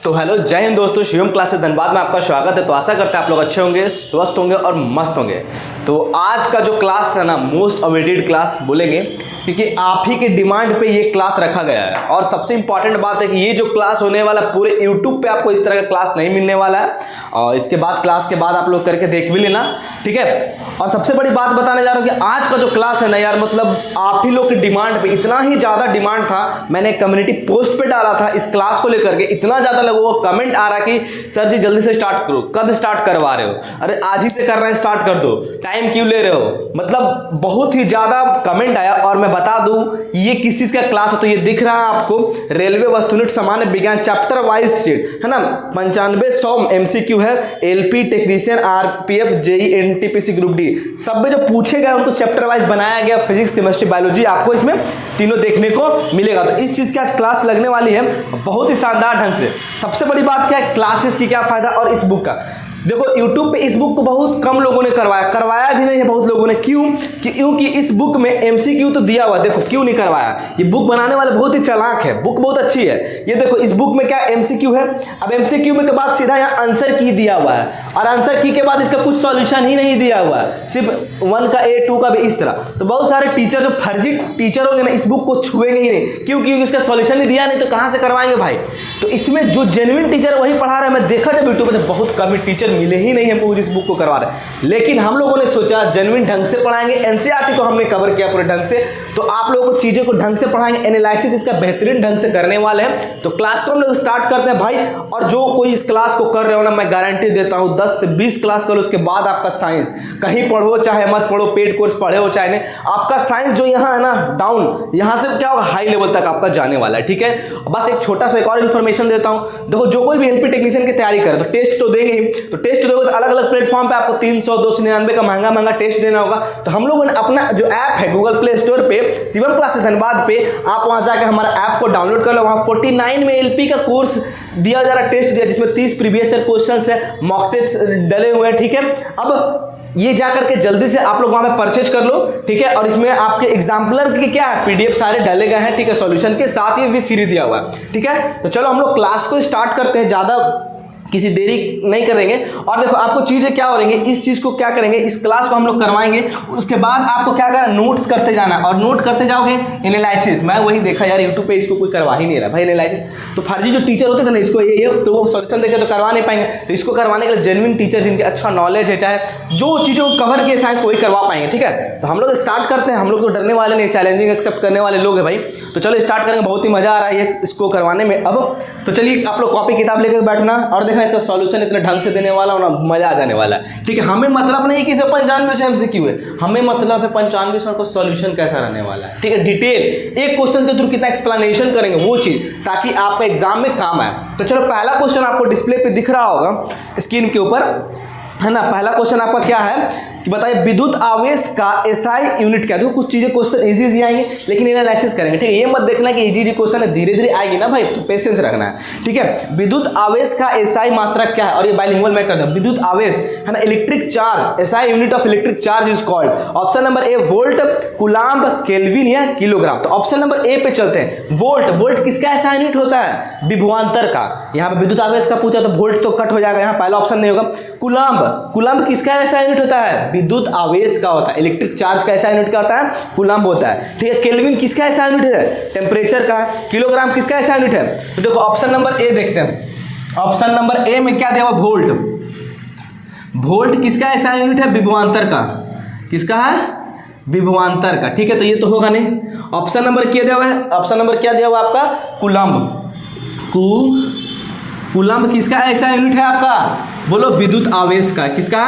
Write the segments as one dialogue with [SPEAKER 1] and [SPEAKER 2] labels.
[SPEAKER 1] तो हेलो जय हिंद दोस्तों, शिवम क्लासेस धनबाद में आपका स्वागत है। तो आशा करते हैं आप लोग अच्छे होंगे, स्वस्थ होंगे और मस्त होंगे। तो आज का जो क्लास है ना, मोस्ट अवेटेड क्लास बोलेंगे, क्योंकि आप ही के डिमांड पे ये क्लास रखा गया है। और सबसे इंपॉर्टेंट बात है कि ये जो क्लास होने वाला पूरे यूट्यूब पे आपको इस तरह का क्लास नहीं मिलने वाला है। और इसके बाद क्लास के बाद आप लोग करके देख भी लेना, ठीक है। और सबसे बड़ी बात बताने जा रहा हूँ कि आज का जो क्लास है ना यार, मतलब आप ही लोग की डिमांड पे, इतना ही ज़्यादा डिमांड था, मैंने कम्युनिटी पोस्ट पे डाला था इस क्लास को लेकर के, इतना ज़्यादा लोगों को कमेंट आ रहा कि सर जी जल्दी से स्टार्ट करो। कब स्टार्ट करवा रहे हो? अरे आज ही से कर रहे हैं, स्टार्ट कर दो, टाइम क्यों ले रहे हो? मतलब बहुत ही ज़्यादा कमेंट आया। और मैं बता दूं ये किस चीज़ का क्लास है, तो ये दिख रहा है आपको, रेलवे वस्तुनिष्ठ सामान्य विज्ञान चैप्टर वाइज शीट है ना, 95-100 MCQ है। LP technician, RPF, JEE, NTPC group D, सब में जो पूछे गए उनको चैप्टर वाइज बनाया गया। फिजिक्स, केमिस्ट्री, बायोलॉजी आपको इसमें तीनों देखने को मिलेगा। तो इस चीज़ की आज क्लास लगने वाली है बहुत ही शानदार ढंग से। सबसे बड़ी बात क्या है, क्लासेस की क्या फायदा और इस बुक का। देखो YouTube पे इस बुक को बहुत कम लोगों ने करवाया भी नहीं है बहुत लोगों ने। क्यों? क्योंकि इस बुक में MCQ तो दिया हुआ, देखो क्यों नहीं करवाया। ये बुक बनाने वाले बहुत ही चालाक है, बुक बहुत अच्छी है। ये देखो इस बुक में क्या MCQ है। अब MCQ में के बाद सीधा यहाँ आंसर की दिया हुआ है, और आंसर की के बाद इसका कुछ सॉल्यूशन ही नहीं दिया हुआ है, सिर्फ 1 का A, 2 का B, इस तरह। तो बहुत सारे टीचर जो फर्जी टीचर होंगे ना, इस बुक को छुएंगे ही नहीं। क्योंकि इसका सॉल्यूशन ही दिया नहीं, तो कहाँ से करवाएंगे भाई। तो इसमें जो जेन्युइन टीचर वही पढ़ा रहे हैं। मैं देखा जब यूट्यूब पर बहुत कम टीचर मिले ही नहीं हमको इस बुक को करवा रहे। लेकिन हम लोगों ने सोचा जेन्युइन ढंग से पढ़ाएंगे, NCERT को हमने कवर किया पूरे ढंग से, तो आप लोगों को चीज़ों को ढंग से पढ़ाएंगे, एनालिसिस इसका बेहतरीन ढंग से करने वाले हैं। तो क्लास को हम लोग स्टार्ट करते हैं भाई। और जो कोई इस क्लास को कर रहे हो ना, मैं गारंटी देता हूँ 10 से 20 क्लास करो, उसके बाद आपका साइंस कहीं पढ़ो चाहे मत पढ़ो, पेड कोर्स पढ़े हो चाहे नहीं, आपका साइंस जो यहाँ है ना डाउन, यहाँ से क्या होगा, हाई लेवल तक आपका जाने वाला है, ठीक है। बस एक छोटा सा एक और इन्फॉर्मेशन देता हूँ। देखो जो कोई भी LP टेक्नीशियन की तैयारी करे तो टेस्ट तो देंगे ही। तो टेस्ट दोगे तो अलग अलग प्लेटफॉर्म पे आपको 300-299 का महंगा टेस्ट देना होगा। तो हम लोगों ने अपना जो ऐप है गूगल प्ले स्टोर पे, शिवम क्लासेस धनबाद पे, आप वहां जाकर हमारा ऐप को डाउनलोड कर लो। वहां 49 में LP का कोर्स दिया जा रहा, टेस्ट दिया, जिसमें 30 प्रीवियस ईयर क्वेश्चंस है, मॉक टेस्ट डले हुए हैं, ठीक है। अब ये जाकर के जल्दी से आप लोग वहां पे परचेज कर लो, ठीक है। और इसमें आपके एग्जाम्पलर के क्या है, PDF सारे डाले गए हैं, ठीक है, सॉल्यूशन के साथ ही भी फ्री दिया हुआ है, ठीक है। तो चलो हम लोग क्लास को स्टार्ट करते हैं, ज़्यादा किसी देरी नहीं करेंगे। और देखो आपको चीज़ें क्या हो रही है, इस चीज़ को क्या करेंगे, इस क्लास को हम लोग करवाएंगे। उसके बाद आपको क्या करना, नोट्स करते जाना, और नोट करते जाओगे एनालिसिस। मैं वही देखा यार यूट्यूब पे इसको कोई करवा ही नहीं रहा भाई एनालिसिस। तो फर्जी जो टीचर होते थे ना, इसको ये तो वो सॉल्यूशन देखे तो करवा नहीं पाएंगे। तो इसको करवाने के लिए जेन्युइन टीचर जिनके अच्छा नॉलेज है, चाहे जो चीज़ों को कवर किए साइंस को, वही करवा पाएंगे, ठीक है। तो हम लोग स्टार्ट करते हैं। हम लोग तो डरने वाले नहीं, चैलेंजिंग एक्सेप्ट करने वाले लोग हैं भाई। तो चलो स्टार्ट करेंगे, बहुत ही मजा आ रहा है इसको करवाने में। अब तो चलिए आप लोग कॉपी किताब लेकर बैठना और देखना इसका सॉल्यूशन इतना ढंग से देने वाला हो ना, मजा आ जाने वाला है, ठीक है। हमें मतलब नहीं कि 95 से MCQ है, हमें मतलब है 95 का सॉल्यूशन कैसा रहने वाला है, ठीक है। डिटेल एक क्वेश्चन के थ्रू कितना एक्सप्लेनेशन करेंगे वो चीज, ताकि आपका एग्जाम में काम आए। तो चलो पहला क्वेश्चन आपको डिस्प्ले पे दिख रहा होगा स्क्रीन के ऊपर, है ना। पहला क्वेश्चन आपका क्या है कि बताइए विद्युत आवेश का SI यूनिट क्या है। देखो कुछ चीजें क्वेश्चन इजी आएंगे, लेकिन एनालिसिस करेंगे, ठीक है। ये मत देखना कि इजी क्वेश्चन है, धीरे धीरे आएगी ना भाई, तो पेशेंस रखना है, ठीक है। विद्युत आवेश का SI मात्रा क्या है, और ये बाइलिंगुअल में कर दो। विद्युत आवेश है ना, electric charge, SI unit of electric charge is called. Option number A volt, coulomb, kelvin या किलोग्राम। तो ऑप्शन नंबर A पे चलते हैं। वोल्ट, वोल्ट किसका SI यूनिट होता है, विभवांतर का। यहाँ पे विद्युत आवेश का पूछा तो वोल्ट तो कट हो जाएगा, यहाँ पहला ऑप्शन नहीं होगा। कुलाम्ब, कुलाम्ब किसका SI यूनिट होता है, विद्युत आवेश का होता है। इलेक्ट्रिक चार्ज का SI यूनिट क्या होता है, कूलम्ब होता है, ठीक है। केल्विन किसका SI यूनिट है, टेम्परेचर का। किलोग्राम किसका SI यूनिट है। तो देखो ऑप्शन नंबर A देखते हैं। ऑप्शन नंबर A में क्या दिया हुआ, वोल्ट। वोल्ट किसका SI यूनिट है, विभवांतर का। किसका है, विभवांतर का, ठीक है। तो ये तो होगा नहीं। ऑप्शन नंबर क्या दिया हुआ है, ऑप्शन नंबर क्या दिया हुआ आपका, कूलम्ब। कूलम्ब किसका SI यूनिट है आपका, बोलो, विद्युत आवेश का। किसका,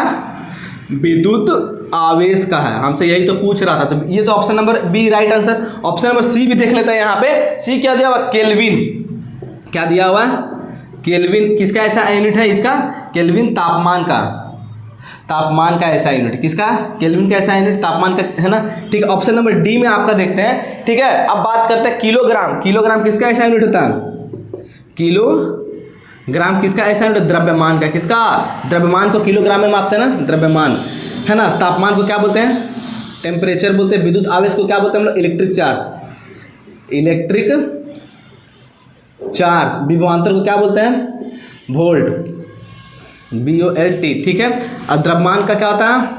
[SPEAKER 1] विद्युत आवेश का है। हमसे यही तो पूछ रहा था, तो ये तो option number B right answer. Option number C भी देख लेते हैं। यहाँ पे C क्या दिया हुआ, केल्विन। क्या दिया हुआ, केल्विन किसका ऐसा यूनिट है इसका, केल्विन तापमान का। तापमान का ऐसा यूनिट किसका, केल्विन का ऐसा यूनिट तापमान का, है ना, ठीक है। ऑप्शन नंबर D में आपका देखते हैं, ठीक है। अब बात करते हैं किलोग्राम। किलोग्राम किसका ऐसा यूनिट होता है, किलोग्राम किसका ऐसा यूनिट, द्रव्यमान का। किसका, द्रव्यमान को किलोग्राम में मापते हैं ना, द्रव्यमान, है ना। तापमान को क्या बोलते हैं, टेम्परेचर बोलते हैं। विद्युत आवेश को क्या बोलते हैं हम लोग, इलेक्ट्रिक चार्ज, इलेक्ट्रिक चार्ज, विभवांतर को क्या बोलते हैं? वोल्ट, VOLT, ठीक है। अब द्रव्यमान का क्या होता है?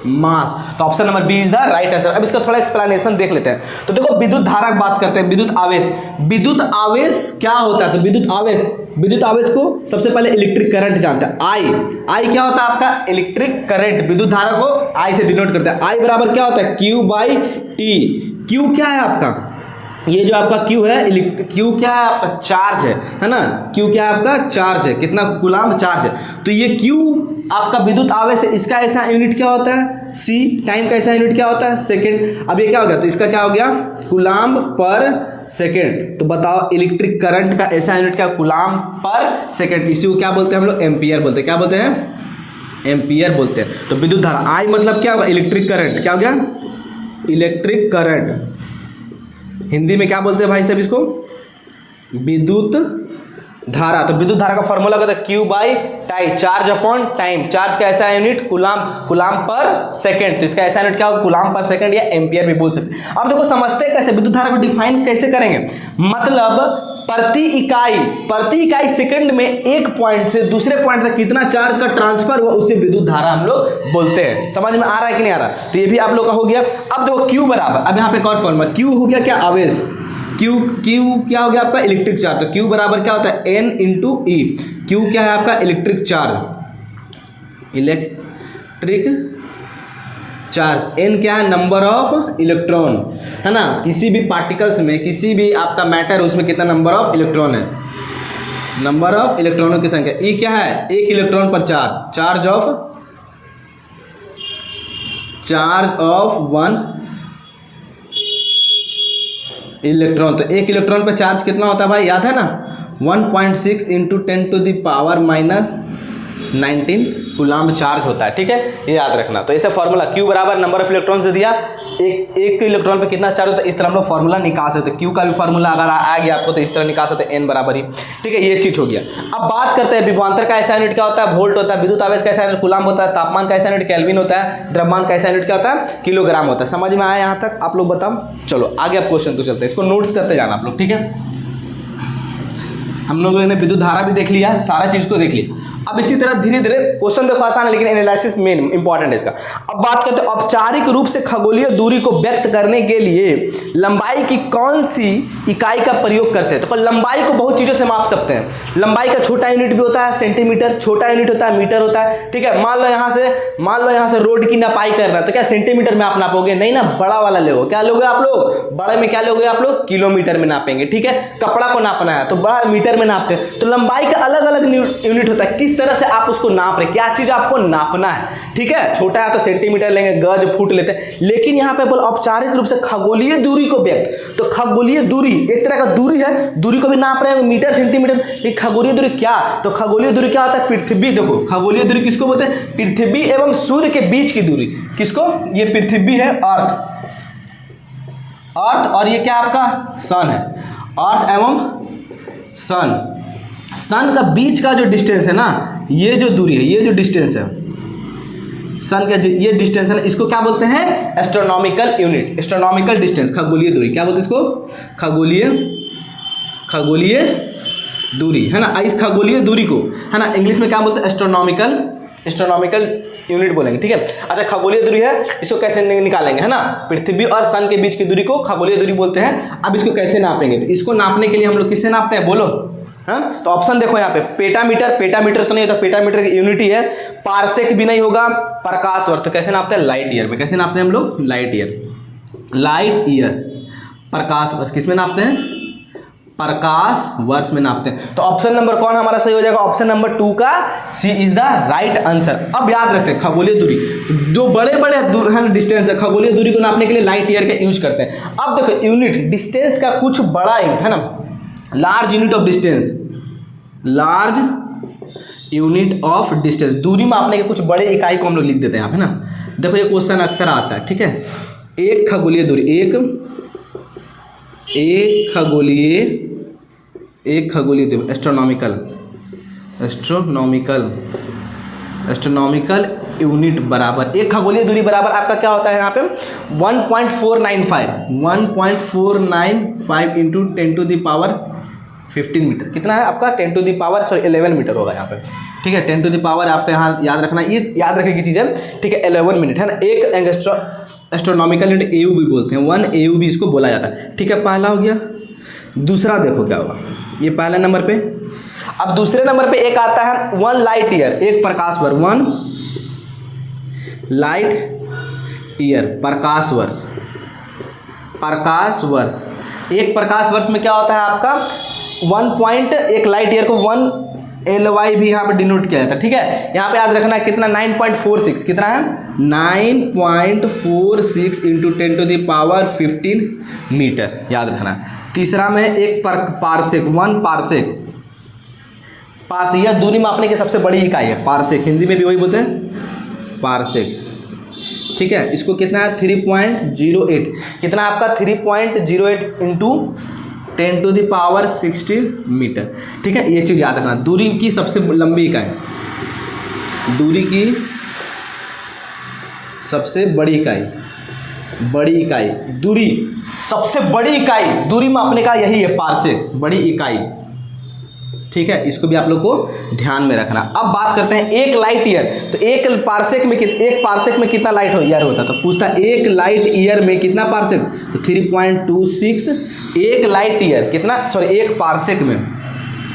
[SPEAKER 1] मास। तो option number B is the right answer. अब इसका थोड़ा एक्सप्लेनेशन देख लेते हैं। तो देखो विद्युत धारा की बात करते हैं, विद्युत आवेश। विद्युत आवेश क्या होता है? तो विद्युत आवेश को सबसे पहले इलेक्ट्रिक करंट जानते हैं। आई क्या होता है आपका? Electric current. विद्युत धारा को आई से डिनोट करते हैं। आई बराबर क्या होता है? Q/T। Q क्या है आपका? ये जो आपका Q है, Q क्या है आपका? चार्ज है ना। Q क्या है आपका? चार्ज है। कितना कूलाम्ब चार्ज है। तो ये Q आपका विद्युत आवेश है। इसका ऐसा यूनिट क्या होता है? C। टाइम का ऐसा यूनिट क्या होता है? सेकेंड। अब ये क्या हो गया? तो इसका क्या हो गया? कूलाम्ब पर सेकेंड। तो बताओ इलेक्ट्रिक करंट का ऐसा यूनिट क्या? कूलाम्ब पर सेकेंड। इसी को क्या बोलते हैं हम लोग? एम्पियर बोलते हैं। क्या बोलते हैं? एम्पियर बोलते हैं। तो विद्युत धारा आई मतलब क्या होगा? Electric current. क्या हो गया? Electric current. हिंदी में क्या बोलते हैं भाई साहब इसको? विद्युत धारा। तो विद्युत धारा का फॉर्मूला क्या होता है? Q/T, charge upon time. Charge का ऐसा यूनिट कूलाम्ब पर सेकंड। तो इसका ऐसा यूनिट क्या होगा? कूलाम्ब पर सेकंड या एम्पियर भी बोल सकते हैं। अब देखो समझते कैसे विद्युत धारा को डिफाइन कैसे करेंगे। मतलब प्रति इकाई सेकंड में एक पॉइंट से दूसरे पॉइंट तक कितना चार्ज का ट्रांसफर हुआ, उससे विद्युत धारा हम लोग बोलते हैं। समझ में आ रहा है कि नहीं आ रहा? तो ये भी आप लोग का हो गया। अब देखो Q बराबर, अब यहाँ पे एक और फॉर्मूला, Q हो गया क्या? आवेश। Q क्या हो गया आपका? Electric charge. तो Q बराबर क्या होता है? N × E। Q क्या है आपका? Electric charge. N क्या है? नंबर ऑफ इलेक्ट्रॉन, है ना। किसी भी पार्टिकल्स में, किसी भी आपका मैटर, उसमें कितना नंबर ऑफ इलेक्ट्रॉन है? नंबर ऑफ इलेक्ट्रॉनों की संख्या। E क्या है? एक इलेक्ट्रॉन पर चार्ज। Charge of 1 electron. तो एक इलेक्ट्रॉन पर चार्ज कितना होता है भाई? याद है ना? 1.6 × 10⁻19 कूलाम्ब चार्ज होता है। ठीक है, ये याद रखना। तो ऐसे फॉर्मूला Q बराबर नंबर ऑफ इलेक्ट्रॉन से दिया, एक इलेक्ट्रॉन पे कितना चार्ज होता है, इस तरह हम लोग फॉर्मूला निकाल सकते हैं। Q का भी फॉर्मूला अगर आ गया आपको तो इस तरह निकाल सकते हैं, N बराबर ही। ठीक है, ये चीज हो गया। अब बात करते हैं विभवांतर का ऐसा यूनिट क्या होता है? वोल्ट होता है। विद्युत आवेश का ऐसा यूनिट कूलाम्ब होता है। तापमान का ऐसा यूनिट केल्विन होता है। द्रव्यमान का ऐसा यूनिट क्या होता है? किलोग्राम होता है। समझ में आया यहाँ तक? आप लोग बताओ। चलो आगे आप क्वेश्चन तो चलते हैं, इसको नोट्स करते जाना आप लोग। ठीक है, हम लोगों ने विद्युत धारा भी देख लिया, सारा चीज को देख लिया। अब इसी तरह धीरे धीरे क्वेश्चन देखो आसान है, लेकिन एनालिसिस मेन इंपॉर्टेंट है इसका। अब बात करते हैं औपचारिक रूप से खगोलीय दूरी को व्यक्त करने के लिए लंबाई की कौन सी इकाई का प्रयोग करते हैं। तो लंबाई को बहुत चीजों से माप सकते हैं। लंबाई का छोटा यूनिट भी होता है सेंटीमीटर, छोटा यूनिट होता है मीटर होता है। ठीक है, मान लो यहाँ से रोड की नपाई करना है तो क्या सेंटीमीटर में आप नापोगे? नहीं ना, बड़ा वाला लोगे। क्या लोगे आप लोग? बड़े में क्या लोगे आप लोग? किलोमीटर में नापेंगे। ठीक है, कपड़ा को नापना है तो बड़ा मीटर में नापते हैं। तो लंबाई का अलग अलग यूनिट होता है। किस तरह से आप उसको नाप रहे, क्या चीज आपको नापना है। ठीक है, छोटा है तो सेंटीमीटर लेंगे, गज फुट लेते हैं। लेकिन यहाँ पे बोल औपचारिक रूप से खगोलीय दूरी को व्यक्त, तो खगोलीय दूरी एक तरह का दूरी है, दूरी को भी नाप रहे हैं मीटर सेंटीमीटर। लेकिन खगोलीय दूरी क्या? तो खगोलीय दूरी क्या होता है? पृथ्वी। देखो खगोलीय दूरी किसको बोलते हैं? पृथ्वी एवं सूर्य के बीच की दूरी। किसको? ये पृथ्वी है, अर्थ, और ये क्या आपका सन है। अर्थ एवं सन का बीच का जो डिस्टेंस है ना, ये जो दूरी है, ये जो डिस्टेंस है सन का, ये डिस्टेंस है ना, इसको क्या बोलते हैं? एस्ट्रोनॉमिकल यूनिट, एस्ट्रोनॉमिकल डिस्टेंस, खगोलीय दूरी। क्या बोलते हैं इसको? खगोलीय दूरी, है ना। इस खगोलीय दूरी को, है ना, इंग्लिश में क्या बोलते हैं? एस्ट्रोनॉमिकल यूनिट बोलेंगे। ठीक है, अच्छा खगोलीय दूरी है, इसको कैसे निकालेंगे, है ना। पृथ्वी और सन के बीच की दूरी को खगोलीय दूरी बोलते हैं। अब इसको कैसे नापेंगे? तो इसको नापने के लिए हम लोग किससे नापते हैं बोलो? हाँ, तो ऑप्शन देखो यहाँ पे, पेटामीटर तो नहीं होता, पेटामीटर की यूनिट ही है। पारसेक भी नहीं होगा, प्रकाश वर्ष। तो कैसे नापते हैं? लाइट ईयर में। कैसे नापते हैं हम लोग? Light year. प्रकाश वर्ष किस में नापते हैं? प्रकाश वर्ष में नापते हैं। तो ऑप्शन नंबर कौन हमारा सही हो जाएगा? ऑप्शन नंबर 2 का सी इज द राइट आंसर। अब याद रखते हैं खगोलीय दूरी, जो बड़े डिस्टेंस है, खगोलीय दूरी को नापने के लिए लाइट ईयर का यूज करते हैं। अब देखो यूनिट डिस्टेंस का कुछ बड़ा यूनिट है ना, लार्ज यूनिट ऑफ डिस्टेंस, दूरी मापने के कुछ बड़े इकाई को हम लोग लिख देते हैं यहाँ पे ना। देखो ये क्वेश्चन अक्सर आता है। ठीक है, एक खगोलीय दूरी, एक खगोलीय दूरी, एस्ट्रोनॉमिकल यूनिट बराबर, एक खगोलीय दूरी बराबर आपका क्या होता है यहाँ पे? 1.495 × 10⁻⁴ 15 मीटर। कितना है आपका 10 टू द पावर 11 मीटर होगा यहाँ पे, ठीक है। 10 टू द पावर आपके यहाँ याद रखना, ये याद रखने की चीज़ है, ठीक है। 11 मिनट है ना, एक एस्ट्रोनॉमिकल यूनिट AU भी बोलते हैं, 1 AU भी इसको बोला जाता है, ठीक है। पहला हो गया। दूसरा देखो क्या होगा, ये पहला नंबर पे। अब दूसरे नंबर पे एक आता है 1 लाइट ईयर, एक प्रकाश वर्ष, 1 लाइट ईयर, प्रकाश वर्ष। प्रकाश वर्ष, एक प्रकाश वर्ष में क्या होता है आपका 1 लाइट ईयर को 1 LY भी यहाँ पे डिनोट किया जाता है, ठीक है। यहाँ पे याद रखना कितना 9.46, कितना है 9.46 into 10 to the power 15 metre, याद रखना। तीसरा में एक पारसेक, 1 पारसेक। पारसेक यह दूरी मापने की सबसे बड़ी इकाई है, पारसेक, हिंदी में भी वही बोलते हैं पारसेक, ठीक है। इसको कितना है 3.08, कितना आपका 3.08 into 10 to the power 16 metre, ठीक है। ये चीज़ याद रखना, दूरी की सबसे लंबी इकाई, दूरी की सबसे बड़ी इकाई, बड़ी इकाई, दूरी सबसे बड़ी इकाई दूरी मापने का यही है पारसेक, बड़ी इकाई, ठीक है। इसको भी आप लोग को ध्यान में रखना। अब बात करते हैं एक लाइट ईयर, तो एक पारसेक में कितना लाइट ईयर होता है, तो पूछता है एक लाइट ईयर में कितना पारसेक, तो 3.26। एक लाइट ईयर कितना, एक पारसेक में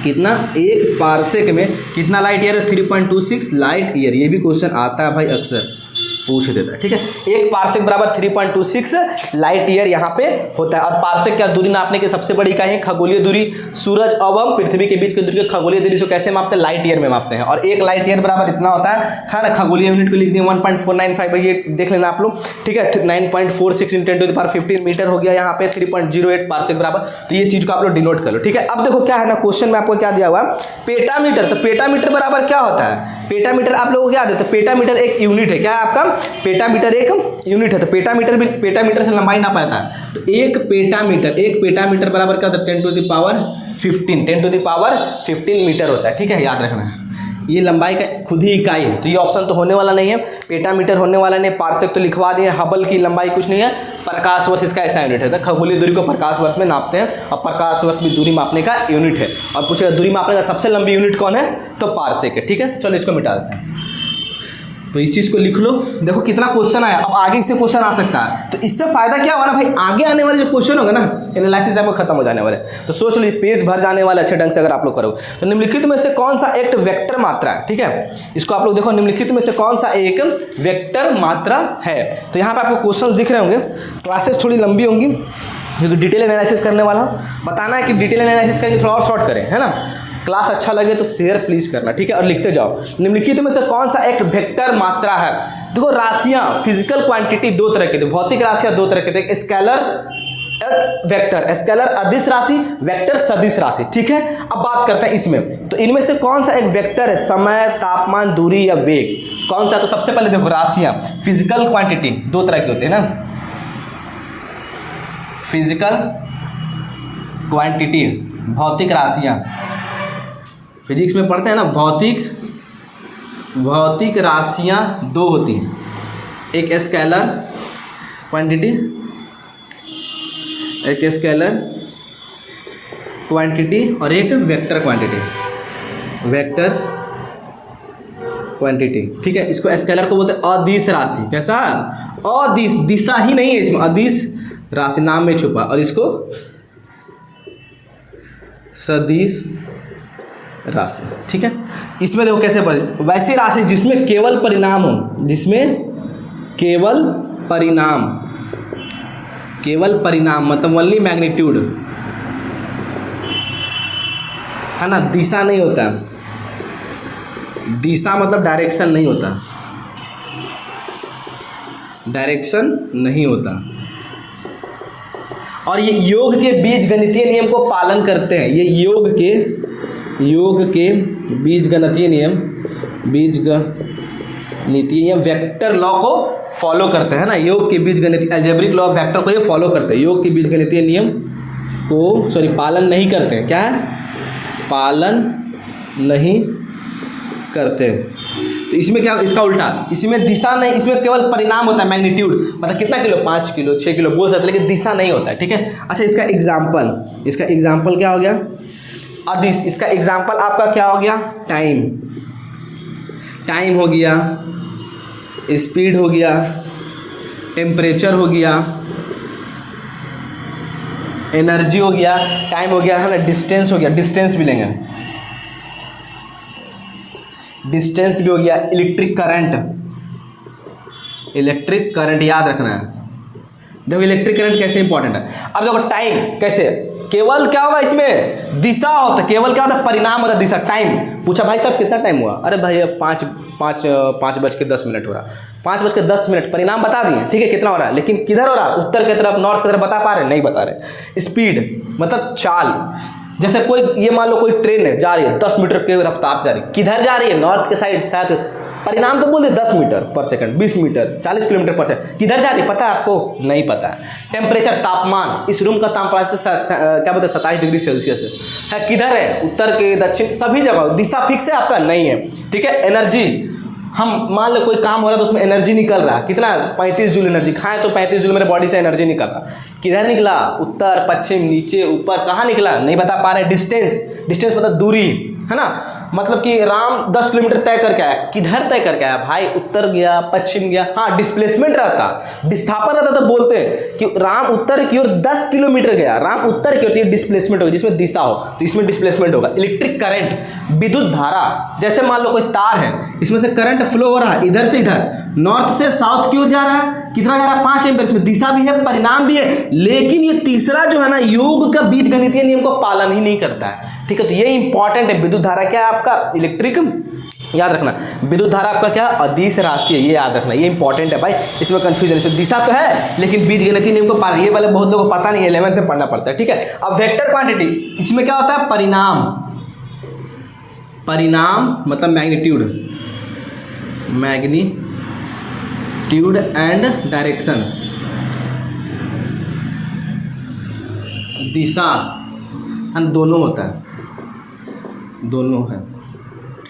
[SPEAKER 1] कितना, एक पारसेक में कितना लाइट ईयर है 3.26 लाइट ईयर। ये भी क्वेश्चन आता है भाई, अक्सर पूछ देता है, ठीक है। एक पारसेक बराबर 3.26 लाइट ईयर यहाँ पे होता है। और पारसेक क्या, दूरी नापने की सबसे बड़ी इकाई है। खगोलीय दूरी, सूरज एवं पृथ्वी के बीच की दूरी, खगोलीय दूरी को कैसे मापते हैं, लाइट ईयर में मापते हैं। और एक लाइट ईयर बराबर इतना होता है ना, खगोलीय यूनिट को लिख दिए 1.495, ये देख लेना आप लोग, ठीक है। 9.46 into 10 to the power 15 metre हो गया यहाँ पे 3.08 पारसेक बराबर। तो ये चीज को आप लोग डिनोट कर लो, ठीक है। अब देखो क्या है ना, क्वेश्चन में आपको क्या दिया हुआ, पेटामीटर। तो पेटामीटर बराबर क्या होता है, पेटामीटर आप लोगों को क्या देते हैं, पेटामीटर एक यूनिट है, क्या है आपका, पेटामीटर एक यूनिट है। तो पेटामीटर से लंबाई नापा जाता है। तो एक पेटामीटर बराबर क्या होता है 10 टू द पावर 15 मीटर होता है, ठीक है। याद रखना है, ये लंबाई का खुद ही इकाई है, तो ये ऑप्शन तो होने वाला नहीं है, पेटामीटर होने वाला नहीं। पारसेक तो लिखवा दिए, हबल की लंबाई कुछ नहीं है, प्रकाश वर्ष इसका ऐसा यूनिट है। तो खगोलीय दूरी को प्रकाश वर्ष में नापते हैं, और प्रकाश वर्ष भी दूरी मापने का यूनिट है। और पूछेगा दूरी मापने का सबसे लंबी यूनिट कौन है, तो पारसेक है, ठीक है। तो चलो इसको मिटा देते हैं, तो इस चीज़ को लिख लो। देखो कितना क्वेश्चन आया, अब आगे इससे क्वेश्चन आ सकता है। तो इससे फायदा क्या होगा ना भाई, आगे आने वाले जो क्वेश्चन होगा ना, एनालिसिस आपको खत्म हो जाने वाले, तो सोच लो पेज भर जाने वाला अच्छे ढंग से अगर आप लोग करोगे। तो निम्नलिखित में से कौन सा एक वेक्टर मात्रा है, ठीक है। इसको आप लोग देखो, निम्नलिखित में से कौन सा एक वेक्टर मात्रा है। तो यहाँ पे आपको क्वेश्चन दिख रहे होंगे, क्लासेस थोड़ी लंबी होंगी क्योंकि डिटेल एनालिसिस करने वाला हूँ। बताना है कि डिटेल एनालिसिस करेंगे, थोड़ा और शॉर्ट करें, है ना। क्लास अच्छा लगे तो शेयर प्लीज करना, ठीक है। और लिखते जाओ, निम्नलिखित में से कौन सा एक वेक्टर मात्रा है। देखो राशियां, फिजिकल क्वांटिटी दो तरह के थे, भौतिक राशियां दो तरह के थे, स्केलर, वेक्टर। स्केलर अदिश राशि, वेक्टर सदिश राशि, ठीक है। अब बात करते हैं इसमें, तो इनमें से कौन सा एक वेक्टर है, समय, तापमान, दूरी या वेग, कौन सा। तो सबसे पहले देखो राशियां, फिजिकल क्वांटिटी दो तरह के होते हैं ना, फिजिकल क्वांटिटी भौतिक राशियां, फिजिक्स में पढ़ते हैं ना, भौतिक राशियां दो होती हैं, एक स्केलर क्वांटिटी, एक स्केलर क्वांटिटी और एक वेक्टर क्वांटिटी, ठीक है। इसको स्केलर को बोलते हैं अदिश राशि। कैसा, अदिश, दिशा ही नहीं है इसमें, अदिश राशि नाम में छुपा। और इसको सदिश राशि, ठीक है। इसमें देखो कैसे पढ़े, वैसी राशि जिसमें केवल परिणाम हो, जिसमें केवल परिणाम मतलब ओनली मैग्नीट्यूड, है ना। दिशा नहीं होता, दिशा मतलब डायरेक्शन नहीं होता, और ये योग के बीजगणितीय नियम को पालन करते हैं। ये योग के बीजगणितीय नियम वेक्टर लॉ को फॉलो करते हैं ना। योग के बीजगणितीय अलजेब्रिक लॉ ऑफ वेक्टर को ये फॉलो करते हैं। योग के बीजगणितीय नियम को पालन नहीं करते हैं। क्या है, पालन नहीं करते हैं। तो इसमें क्या, इसका उल्टा, इसमें दिशा नहीं, इसमें केवल परिणाम होता है, मैग्नीट्यूड मतलब कितना किलो, 5 किलो 6 किलो बोल सकते, लेकिन दिशा नहीं होता है, ठीक है। अच्छा इसका एग्जाम्पल क्या हो गया, अदिश, इसका एग्जाम्पल आपका क्या हो गया? टाइम, टाइम हो गया, स्पीड हो गया, टेम्परेचर हो गया, एनर्जी हो गया, टाइम हो गया है ना, डिस्टेंस हो गया, डिस्टेंस भी लेंगे, डिस्टेंस भी हो गया, इलेक्ट्रिक करंट, इलेक्ट्रिक करंट याद रखना है। देखो इलेक्ट्रिक करंट कैसे इंपॉर्टेंट है। अब देखो टाइम कैसे, केवल क्या होगा इसमें? दिशा होता है, केवल क्या होता है? परिणाम होता है दिशा। टाइम पूछा भाई साहब कितना टाइम हुआ? अरे भाई 5:10 हो रहा, 5:10, परिणाम बता दिए, ठीक है कितना हो रहा है, लेकिन किधर हो रहा है? उत्तर की तरफ, नॉर्थ की तरफ बता पा रहे? नहीं बता रहे। स्पीड मतलब चाल, जैसे कोई ये मान लो कोई ट्रेन है जा रही है 10 मीटर के रफ्तार से जा रही है, किधर जा रही है? नॉर्थ के साइड, शायद परिणाम तो बोल दे 10 मीटर पर सेकंड, 20 मीटर, 40 किलोमीटर पर सेकंड, किधर जा रही है पता है आपको? नहीं पता है। टेम्परेचर तापमान, इस रूम का तापमान क्या बोलते हैं 27 डिग्री सेल्सियस है, किधर है? उत्तर के दक्षिण, सभी जगह। दिशा फिक्स है आपका? नहीं है, ठीक है। एनर्जी, हम मान लो कोई काम हो रहा है तो उसमें एनर्जी निकल रहा है, कितना? 35 जूल एनर्जी, खाएं तो 35 जूल मेरे बॉडी से एनर्जी निकल रहा, किधर निकला? उत्तर, पश्चिम, नीचे, ऊपर, कहाँ निकला? नहीं बता पा रहे। डिस्टेंस, डिस्टेंस मतलब दूरी, है ना, मतलब कि राम 10 किलोमीटर तय करके आया, किधर तय करके आया भाई? उत्तर गया, पश्चिम गया। हाँ डिस्प्लेसमेंट रहता, विस्थापन रहता तो बोलते हैं कि राम उत्तर की ओर 10 किलोमीटर गया, राम उत्तर की ओर, डिस्प्लेसमेंट होगा, जिसमें दिशा हो तो इसमें डिस्प्लेसमेंट होगा। इलेक्ट्रिक करंट, विद्युत धारा, जैसे मान लो कोई तार है, इसमें से करंट फ्लो हो रहा है इधर से इधर, नॉर्थ से साउथ की ओर जा रहा है, कितना जा रहा है? 5 एम्पीयर। इसमें दिशा भी है, परिणाम भी है, लेकिन ये तीसरा जो है ना, योग का बीजगणितीय नियम को पालन ही नहीं करता है, ठीक है। तो ये इंपॉर्टेंट है। विद्युत धारा क्या है आपका? इलेक्ट्रिक, याद रखना। विद्युत धारा आपका क्या? अदिश राशि है, ये याद रखना, ये इंपॉर्टेंट है भाई, इसमें कंफ्यूजन। इसमें दिशा तो है लेकिन बीजगणितीय नियम को पालन, ये वाले बहुत लोगों को पता नहीं है, 11th में पढ़ना पड़ता है, ठीक है। अब वेक्टर क्वांटिटी, इसमें क्या होता है? परिणाम, परिणाम मतलब मैग्नीट्यूड, मैग्नीट्यूड एंड डायरेक्शन, दिशा दोनों होता है, दोनों है।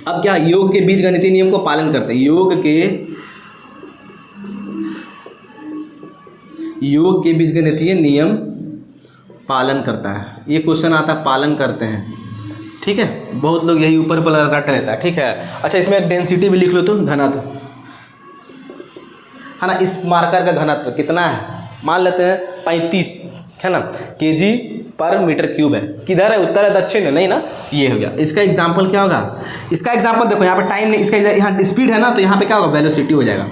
[SPEAKER 1] अब क्या? योग के बीजगणितीय नियम को पालन करते हैं, योग के बीजगणितीय नियम पालन करता है। ये क्वेश्चन आता है, पालन करते हैं, ठीक है। बहुत लोग यही ऊपर पर रट लेता है, ठीक है। अच्छा इसमें डेंसिटी भी लिख लो तो, घनत्व, है ना, इस मार्कर का घनत्व कितना है? मान लेते हैं 35, है ना, केजी पर मीटर क्यूब है, किधर है? उत्तर है, दक्षिण है? नहीं ना, ये हो गया। इसका एग्जाम्पल क्या होगा? इसका एग्जाम्पल देखो, यहाँ पे टाइम नहीं, इसका यहाँ स्पीड है ना, तो यहाँ पे क्या होगा? वेलोसिटी हो जाएगा।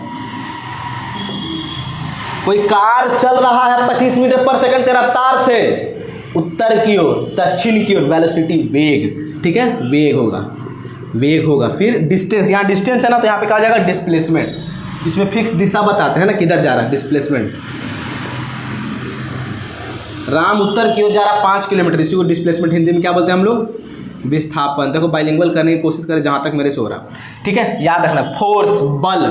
[SPEAKER 1] कोई कार चल रहा है 25 मीटर पर सेकंड के रफ्तार से उत्तर की ओर, दक्षिण की ओर, वेलोसिटी वेग, ठीक है, वेग होगा, वेग होगा। फिर डिस्टेंस, यहाँ डिस्टेंस है ना, तो यहाँ पे क्या हो जाएगा? डिस्प्लेसमेंट, इसमें फिक्स दिशा बताते हैं ना, किधर जा रहा है, डिस्प्लेसमेंट। राम उत्तर की ओर जा रहा है 5 किलोमीटर, इसी को डिस्प्लेसमेंट हिंदी में क्या बोलते हैं हम लोग? विस्थापन। देखो बाइलिंगुअल करने की कोशिश करें जहाँ तक मेरे से हो रहा, ठीक है। याद रखना, फोर्स, बल,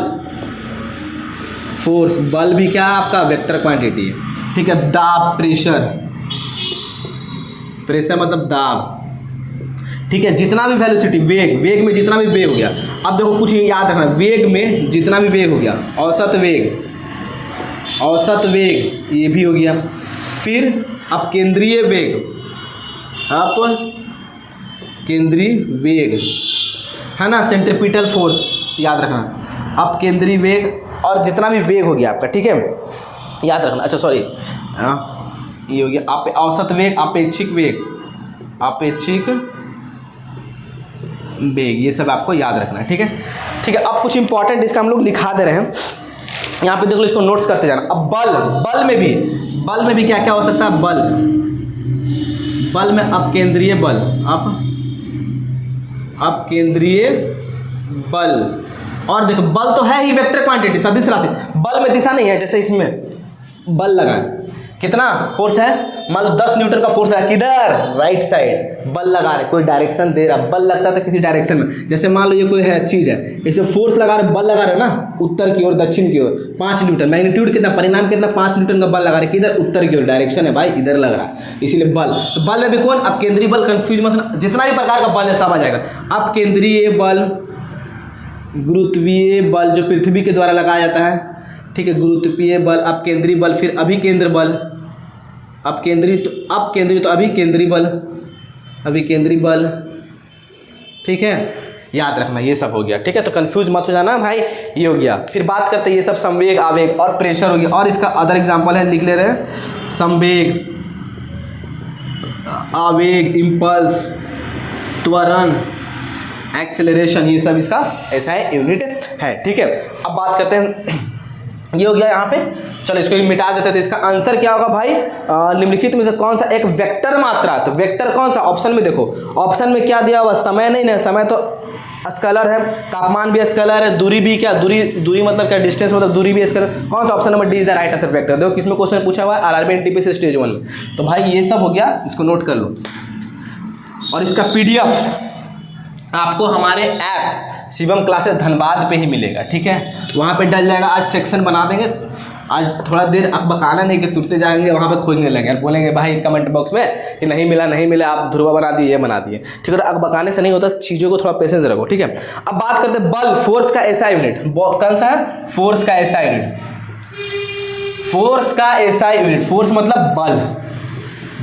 [SPEAKER 1] फोर्स, बल भी क्या है आपका? वेक्टर क्वांटिटी है, ठीक है। दाब, प्रेशर, प्रेशर मतलब दाब, ठीक है। जितना भी वेलोसिटी, वेग, वेग में जितना भी वेग हो गया। अब देखो कुछ याद रखना, वेग में जितना भी वेग हो गया, औसत वेग, औसत वेग ये भी हो गया। फिर अब केंद्रीय वेग, अब केंद्रीय वेग है ना, सेंट्रीपिटल फोर्स, याद रखना। अब केंद्रीय वेग और जितना भी वेग हो गया आपका, ठीक है, याद रखना। अच्छा सॉरी, ये हो गया औसत वेग, अपेक्षिक वेग, अपेक्षिक वेग, ये सब आपको याद रखना है, ठीक है, ठीक है। अब कुछ इंपॉर्टेंट इसका हम लोग लिखा दे रहे हैं, यहाँ पे देख लो, इसको नोट्स करते जाना। अब बल, बल में भी क्या क्या हो सकता है? बल, बल में अपकेंद्रीय बल, अपकेंद्रीय बल, और देखो बल तो है ही वेक्टर क्वांटिटी, सदिश राशि। बल में दिशा नहीं है, जैसे इसमें बल लगा, कितना फोर्स है? मान लो 10 न्यूटन का फोर्स है, किधर? राइट साइड, बल लगा रहे, कोई डायरेक्शन दे रहा, बल लगता था किसी डायरेक्शन में, जैसे मान लो ये कोई है चीज़ है, इसे फोर्स लगा रहे, बल लगा रहे ना, उत्तर की ओर, दक्षिण की ओर, 5 न्यूटन, मैग्नीट्यूड कितना, परिणाम कितना? 5 न्यूटन का बल लगा रहे, किधर? उत्तर की ओर, डायरेक्शन है भाई, इधर लग रहा है, इसीलिए बल। तो बल में भी कौन? अब केंद्रीय बल, कंफ्यूज मत, जितना भी प्रकार का बल है सब आ जाएगा। अब केंद्रीय बल, गुरुत्वीय बल जो पृथ्वी के द्वारा लगाया जाता है, ठीक है, गुरुत्वीय बल, अब केंद्रीय बल, फिर अभिकेंद्र बल, अब केंद्रीय तो अभी केंद्रीय बल, अभिकेंद्री बल, ठीक है, याद रखना ये सब हो गया, ठीक है। तो कंफ्यूज मत हो जाना भाई, ये हो गया। फिर बात करते हैं ये सब संवेग, आवेग और प्रेशर हो गया। और इसका अदर एग्जांपल है, लिख ले रहे हैं, संवेग, आवेग, इम्पल्स, त्वरण, एक्सेलरेशन, ये सब इसका ऐसा है यूनिट है, ठीक है। अब बात करते हैं, ये हो गया यहाँ पे, चलो इसको भी मिटा देते हैं। तो इसका आंसर क्या होगा भाई, निम्नलिखित में से कौन सा एक वेक्टर मात्रा, तो वेक्टर कौन सा, ऑप्शन में देखो, ऑप्शन में क्या दिया हुआ, समय नहीं ना, समय तो स्केलर है, तापमान भी स्केलर है, दूरी भी क्या, दूरी मतलब क्या, डिस्टेंस मतलब दूरी भी स्केलर। कौन सा, option number D is the right answer, vector. देखो किसमें क्वेश्चन पूछा हुआ है, आरआरबी एनटीपीसी स्टेज 1 में। तो भाई ये सब हो गया, इसको नोट कर लो। और इसका पीडीएफ आपको हमारे ऐप शिवम क्लासेस धनबाद पे ही मिलेगा, ठीक है, वहाँ पे डल जाएगा। आज सेक्शन बना देंगे, आज थोड़ा देर अकबकाना नहीं कि तुरते जाएंगे वहाँ पे खोजने लगे और बोलेंगे भाई कमेंट बॉक्स में कि नहीं मिला नहीं मिला, आप ध्रुवा बना दिए, ये बना दिए, ठीक है। तो अकबकाने से नहीं होता, चीज़ों को थोड़ा पेशेंस रखो, ठीक है। अब बात करते हैं बल, फोर्स का ऐसा यूनिट, कौन सा है, फोर्स का ऐसा यूनिट, फोर्स का ऐसा यूनिट, फोर्स मतलब बल,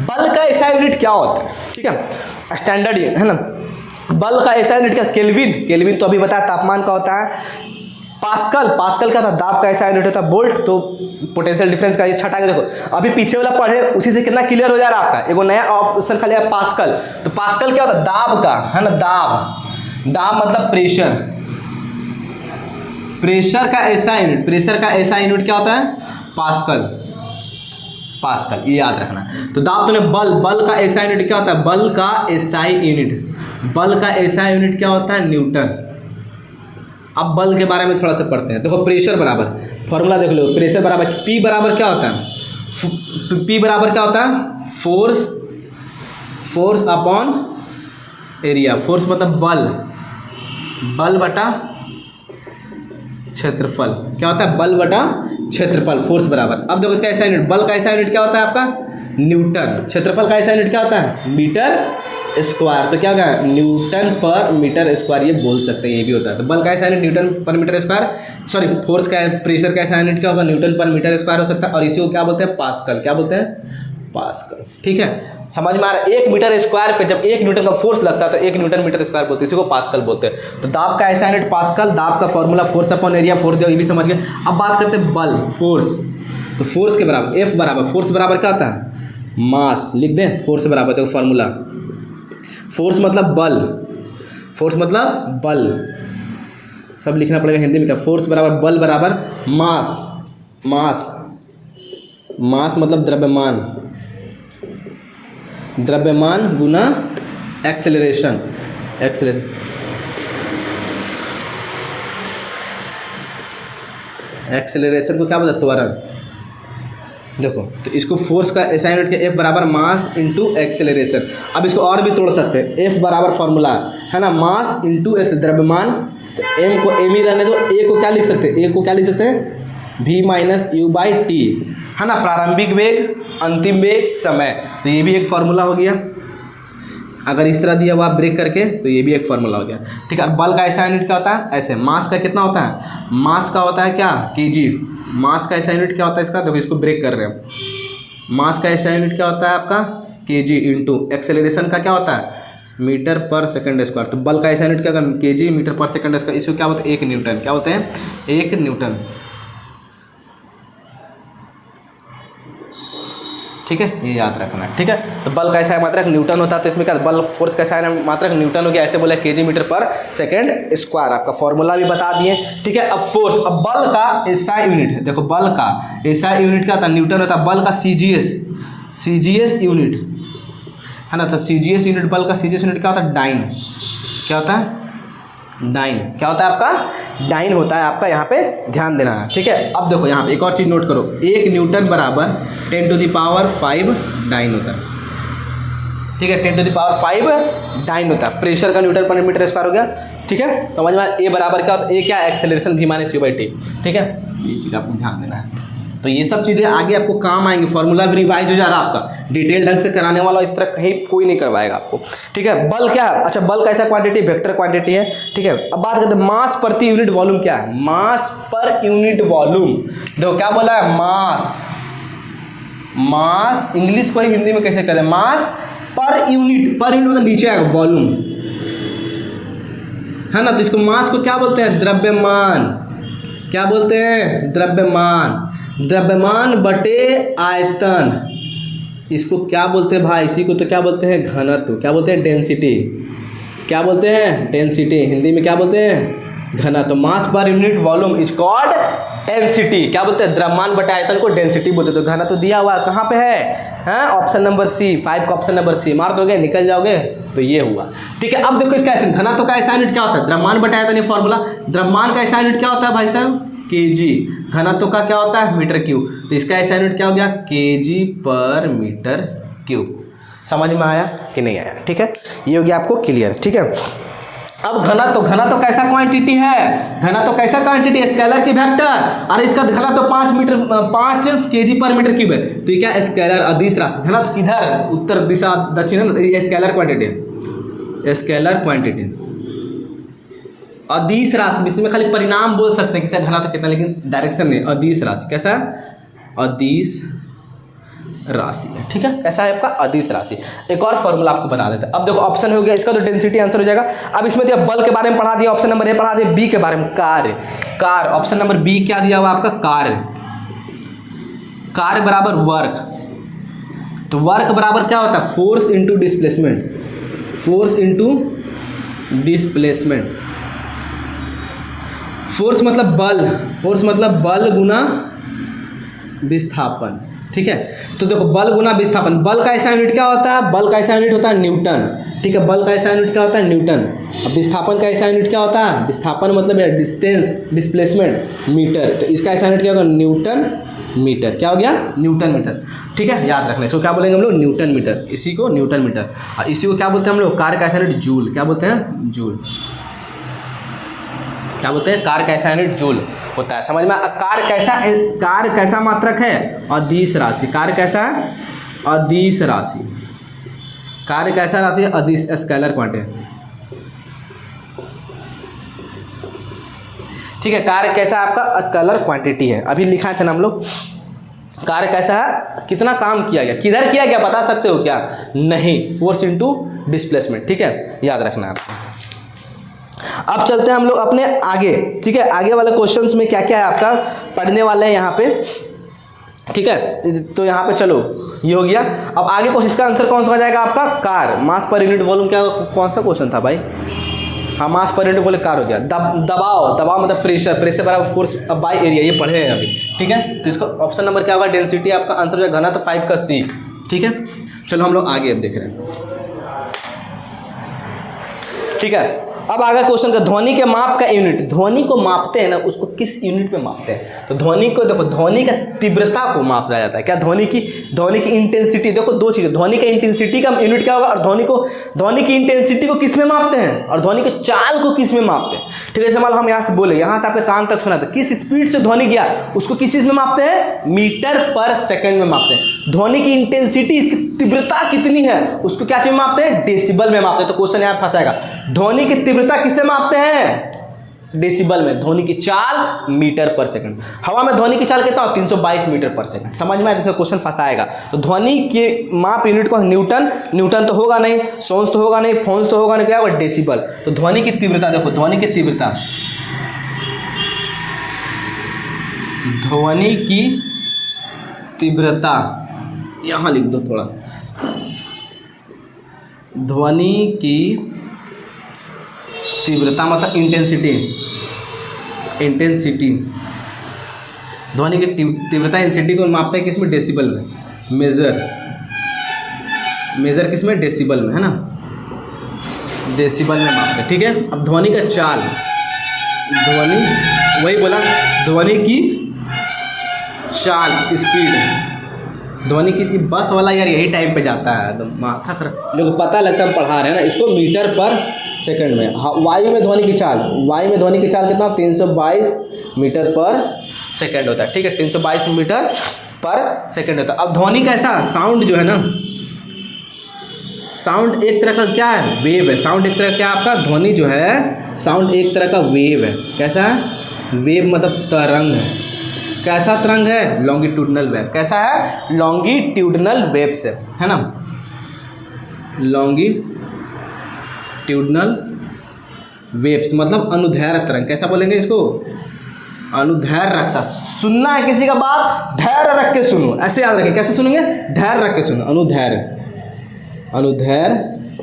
[SPEAKER 1] बल का ऐसा यूनिट क्या होता है, ठीक है, स्टैंडर्ड है ना। बल का ऐसा यूनिट क्या, केल्विन, केल्विन तो अभी बताया तापमान का होता है। पास्कल, पास्कल का था दाब का ऐसा यूनिट होता है। वोल्ट तो पोटेंशियल डिफरेंस का, ये छठा के देखो, अभी पीछे वाला पढ़े उसी से कितना क्लियर हो जा रहा है आपका। एगो नया ऑप्शन खाली है पास्कल, तो पास्कल क्या होता है, दाब का है ना, दाब, दाब मतलब प्रेशर, प्रेशर का ऐसा यूनिट, प्रेशर का ऐसा यूनिट क्या होता है, पास्कल, पास्कल, ये याद रखना। तो दाब तो बल, बल का ऐसा यूनिट क्या होता है, बल का एसआई यूनिट, बल का ऐसा यूनिट क्या होता है, न्यूटन। अब बल के बारे में थोड़ा सा पढ़ते हैं। देखो प्रेशर बराबर, फॉर्मूला देख लो, प्रेशर बराबर P बराबर क्या होता है, P बराबर क्या होता है, force, force upon area, force मतलब बल, बल बटा क्षेत्रफल, क्या होता है, बल बटा क्षेत्रफल, फोर्स बराबर। अब देखो इसका ऐसा यूनिट, बल का ऐसा यूनिट क्या होता है आपका, न्यूटन, क्षेत्रफल का ऐसा यूनिट क्या होता है, मीटर स्क्वायर, तो क्या होगा, न्यूटन पर मीटर स्क्वायर, ये बोल सकते हैं, ये भी होता है। तो बल का ऐसा यूनिट न्यूटन पर मीटर स्क्वायर, सॉरी फोर्स का, प्रेशर का ऐसा यूनिट क्या होगा, न्यूटन पर मीटर स्क्वायर हो सकता है। और इसी को क्या बोलते हैं, पास्कल, क्या बोलते हैं, पास्कल, ठीक है, समझ में आ रहा है। 1 मीटर स्क्वायर पे जब 1 न्यूटन का फोर्स लगता है तो 1 न्यूटन मीटर स्क्वायर बोलते हैं, इसी को पास्कल बोलते हैं। तो दाब का ऐसा यूनिट पास्कल, दाब का formula force upon area, force ये भी समझ गए। अब बात करते हैं बल, फोर्स, तो फोर्स के बराबर F बराबर, फोर्स बराबर क्या होता है, मास, लिख दें, फोर्स बराबर, देखो फॉर्मूला, फोर्स मतलब बल, फोर्स मतलब बल, सब लिखना पड़ेगा हिंदी में, क्या, फोर्स बराबर बल बराबर मास, मास, मास मतलब द्रव्यमान, द्रव्यमान गुना एक्सेलरेशन, एक्सेलरेशन, एक्सेलरेशन को क्या बोलते हैं, त्वरण। देखो तो इसको फोर्स का ऐसा यूनिट के F बराबर मास इंटू एक्सेलरेशन। अब इसको और भी तोड़ सकते हैं, F बराबर फॉर्मूला है ना, मास इंटू द्रव्यमान, तो M को M ही रहने दो, A को क्या लिख सकते हैं, A को क्या लिख सकते हैं, V minus U by T, है ना, प्रारंभिक वेग, अंतिम वेग, समय, तो ये भी एक फार्मूला हो गया। अगर इस तरह दिया हुआ ब्रेक करके तो ये भी एक फार्मूला हो गया, ठीक है। बल का ऐसा यूनिट क्या होता है, ऐसे, मास का कितना होता है, मास का होता है क्या, केजी, मास का ऐसा यूनिट क्या होता है इसका, देखो इसको ब्रेक कर रहे हैं, मास का ऐसा यूनिट क्या होता है आपका, केजी, इंटू एक्सेलरेशन का क्या होता है, मीटर पर सेकंड स्क्वायर। तो बल का ऐसा यूनिट क्या होगा, केजी मीटर पर सेकंड स्क्वायर, इसको क्या होता है, 1 न्यूटन, क्या होते हैं, 1 न्यूटन, ठीक है, ये याद रखना है, ठीक है। तो बल का ऐसा मात्रक न्यूटन होता है, तो इसमें क्या बल, फोर्स का ऐसा मात्रक न्यूटन हो गया, ऐसे बोला केजी मीटर पर सेकंड स्क्वायर, आपका फॉर्मूला भी बता दिए, ठीक है। अब फोर्स, अब बल का ऐसा यूनिट है, देखो बल का ऐसा यूनिट क्या होता है, न्यूटन होता है। बल का सीजीएस, सीजीएस यूनिट है ना, तो सीजीएस यूनिट, बल का सीजीएस यूनिट क्या होता है, डाइन, क्या होता है, डाइन, क्या होता है आपका, डाइन होता है आपका, यहाँ पे ध्यान देना है, ठीक है। अब देखो यहाँ पे एक और चीज़ नोट करो, 1 न्यूटन बराबर 10⁵ डाइन होता है, ठीक है, 10⁵ डाइन होता है। प्रेशर का न्यूटन पर मीटर स्क्वायर हो गया, ठीक है, समझ में। ए बराबर क्या होता है, ए क्या, acceleration V minus U by T, ठीक है, ये चीज़ आपको ध्यान देना है। तो ये सब चीज़ें आगे आपको काम आएंगी, फॉर्मूला भी रिवाइज हो जा रहा है आपका, डिटेल ढंग से कराने वाला इस तरह कहीं कोई नहीं करवाएगा आपको, ठीक है। बल क्या है, अच्छा बल का ऐसा क्वांटिटी वेक्टर क्वांटिटी है, ठीक है। अब बात करते हैं मास प्रति यूनिट वॉल्यूम क्या है, मास पर यूनिट वॉल्यूम, देखो क्या बोला है, मास, मास इंग्लिश को हिंदी में कैसे करें, मास पर यूनिट मतलब नीचे आएगा वॉल्यूम, है ना। तो इसको मास को क्या बोलते हैं? द्रव्यमान। क्या बोलते हैं? द्रव्यमान। द्रव्यमान बटे आयतन, इसको क्या बोलते हैं भाई? इसी को तो क्या बोलते हैं? घनत्व। क्या बोलते हैं? डेंसिटी। क्या बोलते हैं? डेंसिटी। हिंदी में क्या बोलते हैं? घनत्व। Mass per unit volume is called density. क्या बोलते हैं? द्रव्यमान बटे आयतन को डेंसिटी बोलते हैं। तो घनत्व दिया हुआ कहाँ पे है? हाँ, ऑप्शन नंबर सी, 5 का ऑप्शन नंबर सी। मार दोगे, निकल जाओगे, तो ये हुआ। ठीक है, अब देखो इसका घनत्व का ऐसा यूनिट क्या होता है? द्रव्यमान बटे आयतन, ये फॉर्मूला। द्रव्यमान का ऐसा यूनिट क्या होता है भाई साहब? केजी। घनत्व का क्या होता है? Metre cube. तो इसका ऐसा यूनिट क्या हो गया? केजी पर मीटर क्यूब। समझ में आया कि नहीं आया? ठीक है, ये हो गया आपको क्लियर। ठीक है, अब घनत्व कैसा क्वांटिटी है? घनत्व कैसा क्वांटिटी है? स्केलर की वेक्टर। और इसका घनत्व 5 केजी पर मीटर क्यूब है। तो ये क्या? स्केलर अदिश राशि। घनत्व किधर? उत्तर दिशा, दक्षिण है ना, ये स्केलर क्वांटिटी है। स्केलर क्वांटिटी अदिश राशि, इसमें खाली परिणाम बोल सकते हैं कि घनत्व कितना, लेकिन डायरेक्शन नहीं। अदिश राशि कैसा? अदिश राशि। ठीक है, ऐसा है आपका अदिश राशि। एक और फॉर्मूला आपको बता देते हैं। अब देखो ऑप्शन हो गया इसका, तो डेंसिटी आंसर हो जाएगा। अब इसमें दिया बल के बारे में पढ़ा दिया, ऑप्शन नंबर ए पढ़ा दिया। बी के बारे में कार्य ऑप्शन नंबर बी क्या दिया हुआ आपका? कार्य बराबर वर्क। तो वर्क बराबर क्या होता है? Force into displacement. फोर्स मतलब बल गुना विस्थापन। ठीक है, तो देखो बल गुना विस्थापन। बल का ऐसा यूनिट क्या होता है? बल का ऐसा यूनिट होता है न्यूटन। ठीक है, बल का ऐसा यूनिट क्या होता है? न्यूटन। अब विस्थापन का ऐसा यूनिट क्या होता है? विस्थापन मतलब डिस्टेंस, डिस्प्लेसमेंट, मीटर। तो इसका ऐसा यूनिट क्या होगा? Newton metre. क्या हो गया? Newton metre. ठीक है, याद रखना, इसको क्या बोलेंगे हम लोग? Newton metre. इसी को न्यूटन मीटर। और इसी को क्या बोलते हैं हम लोग? कार्य का ऐसा यूनिट जूल। क्या बोलते हैं? जूल। क्या बोलते हैं? कार्य का ऐसा यूनिट जूल होता है। समझ में? कार्य कैसा मात्रक है? अदिश राशि। कार्य कैसा है? अदिश राशि। कार्य कैसा राशि है? अदिश, स्केलर क्वांटिटी। ठीक है, कार्य कैसा आपका? स्केलर क्वांटिटी है। अभी लिखा था ना हम लोग, कार्य कैसा है? कितना काम किया गया, किधर किया गया, बता सकते हो क्या? नहीं, फोर्स इंटू डिस्प्लेसमेंट। ठीक है, याद रखना है आपको। अब चलते हैं हम लोग अपने आगे। ठीक है, आगे वाले क्वेश्चंस में क्या क्या है आपका पढ़ने वाले हैं यहाँ पे। ठीक है, तो यहाँ पे चलो, ये हो गया। अब आगे क्वेश्चन, इसका आंसर कौन सा हो जाएगा आपका? कार। मास पर यूनिट वॉल्यूम। क्या, कौन सा क्वेश्चन था भाई? हाँ, मास पर यूनिट वॉल्यूम कार हो गया। दबाव मतलब प्रेशर बराबर फोर्स बाय एरिया, ये पढ़े हैं अभी। ठीक है, तो इसका ऑप्शन नंबर क्या होगा? डेंसिटी। आपका आंसर हो जाएगा घनत्व, 5 का सी। ठीक है, चलो हम लोग आगे अब देख रहे हैं। ठीक है, अब आगे क्वेश्चन का, ध्वनि के माप का यूनिट। ध्वनि को मापते हैं ना, उसको किस यूनिट में मापते हैं? तो ध्वनि को देखो, ध्वनि का तीव्रता को मापा जाता है। क्या? ध्वनि की इंटेंसिटी। देखो दो चीज़ें, ध्वनि का इंटेंसिटी का यूनिट क्या होगा, और ध्वनि की इंटेंसिटी को किस में मापते हैं, और ध्वनि के चाल को किस में मापते हैं। ठीक है, जैसे मान लो हम यहाँ से बोले, यहाँ से आपके कान तक सुना था, किस स्पीड से ध्वनि गया, उसको किस चीज़ में मापते हैं? मीटर पर सेकेंड में मापते हैं। ध्वनि की इंटेंसिटी, इसकी तीव्रता कितनी है, उसको क्या चीज़ में मापते हैं? डेसिबल में मापते हैं। तो क्वेश्चन यहाँ फंसाएगा, ध्वनि की तीव्रता किससे मापते हैं? डेसिबल में। ध्वनि की चाल मीटर पर सेकंड। हवा में ध्वनि की चाल कितना हो? 322 मीटर पर सेकंड। समझ में आया? क्वेश्चन फंसाएगा। तो ध्वनि के माप यूनिट को न्यूटन तो होगा नहीं, सोन्स तो होगा नहीं, फोन्स तो होगा नहीं, क्या होगा? डेसिबल। तो ध्वनि की तीव्रता देखो, ध्वनि की तीव्रता यहाँ लिख दो थोड़ा सा। ध्वनि की तीव्रता मतलब इंटेंसिटी। ध्वनि की तीव्रता इंटेंसिटी को मापते हैं किसमें? डेसिबल में। मेजर किसमें? डेसिबल में, है ना, डेसिबल में मापते हैं। ठीक है, अब ध्वनि का चाल, वही बोला, ध्वनि की चाल, स्पीड। ध्वनि की बस वाला यार यही टाइम पे जाता है, एकदम माथा खराब। लोग पता लगता है पढ़ा रहे हैं ना इसको, मीटर पर सेकंड में। वायु में ध्वनि की चाल कितना? 322 मीटर पर सेकंड होता है। ठीक है, 322 मीटर पर सेकंड होता है। अब ध्वनि का ऐसा साउंड जो है ना, साउंड एक तरह का क्या है? वेव है। साउंड एक तरह का क्या आपका? ध्वनि जो है, साउंड एक तरह का वेव है। कैसा है? वेव मतलब तरंग है। कैसा तरंग है? Longitudinal wave. कैसा है? लॉन्गिट्यूडनल वेव से, है ना। लॉन्गिट्यूडनल वेव्स, मतलब अनुदैर्घ्य तरंग। कैसा बोलेंगे इसको? अनुदैर्घ्य रखता। सुनना है किसी का बात, धैर्य रख के सुनो, ऐसे याद रखें। कैसे सुनेंगे? धैर्य रख के सुनो। अनुदैर्घ्य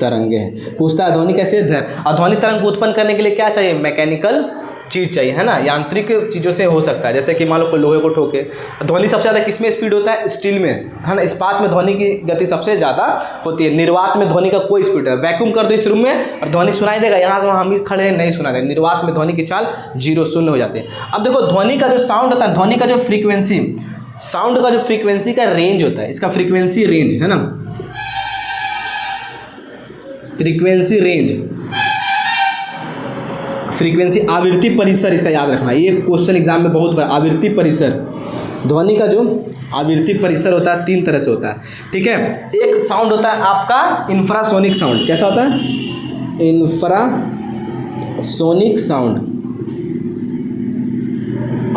[SPEAKER 1] तरंगे है। पूछता है ध्वनि कैसे है? धैर्य। और ध्वनि तरंग को उत्पन्न करने के लिए क्या चाहिए? मैकेनिकल चीज चाहिए, है ना, यांत्रिक चीज़ों से हो सकता है। जैसे कि मान लो कोई लोहे को ठोके। ध्वनि सबसे ज़्यादा किसमें स्पीड होता है? स्टील में, है ना। इस्पात में ध्वनि की गति सबसे ज़्यादा होती है। निर्वात में ध्वनि का कोई स्पीड है। वैक्यूम कर दो इस रूम में और ध्वनि सुनाई देगा, यहाँ से हम ही खड़े हैं नहीं सुनाई देगा। निर्वात में ध्वनि की चाल 0 शून्य हो जाती है। अब देखो ध्वनि का जो साउंड होता है, ध्वनि का जो फ्रीक्वेंसी, साउंड का जो फ्रीक्वेंसी का रेंज होता है, इसका फ्रीक्वेंसी रेंज, है ना, फ्रीक्वेंसी रेंज, फ्रीक्वेंसी आवृत्ति परिसर, इसका याद रखना। ये क्वेश्चन एग्जाम में बहुत बड़ा। आवृत्ति परिसर, ध्वनि का जो आवृत्ति परिसर होता है 3 तरह से होता है, ठीक है। एक साउंड होता है आपका इंफ्रासोनिक साउंड। कैसा होता है? Infrasonic sound.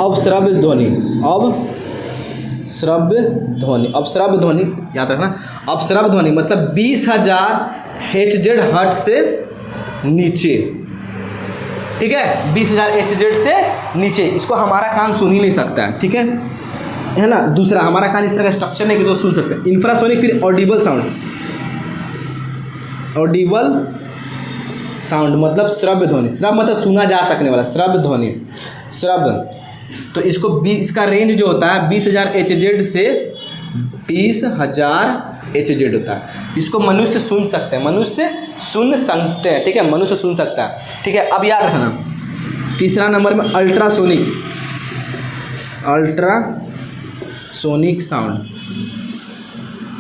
[SPEAKER 1] अवश्रव्य ध्वनि, अवश्रव्य ध्वनि, अवश्रव्य ध्वनि याद रखना। अवश्रव्य ध्वनि मतलब 20,000 HZ हर्ट्ज से नीचे, ठीक है, 20,000 HZ से नीचे इसको हमारा कान सुन ही नहीं सकता है, ठीक है ना। दूसरा, हमारा कान इस तरह का स्ट्रक्चर नहीं कि जो सुन सकते हैं। इंफ्रासोनिक, फिर ऑडिबल साउंड। ऑडिबल साउंड मतलब श्रव्य ध्वनि। श्रव्य मतलब सुना जा सकने वाला, श्रव्य ध्वनि, श्रव्य। तो इसको इसका रेंज जो होता है 20,000 HZ से 20,000 HZ होता है। इसको मनुष्य सुन सकते हैं, मनुष्य सुन सकते हैं, ठीक है, मनुष्य सुन सकता है, ठीक है। अब याद रखना, तीसरा नंबर में अल्ट्रासोनिक, अल्ट्रासोनिक साउंड,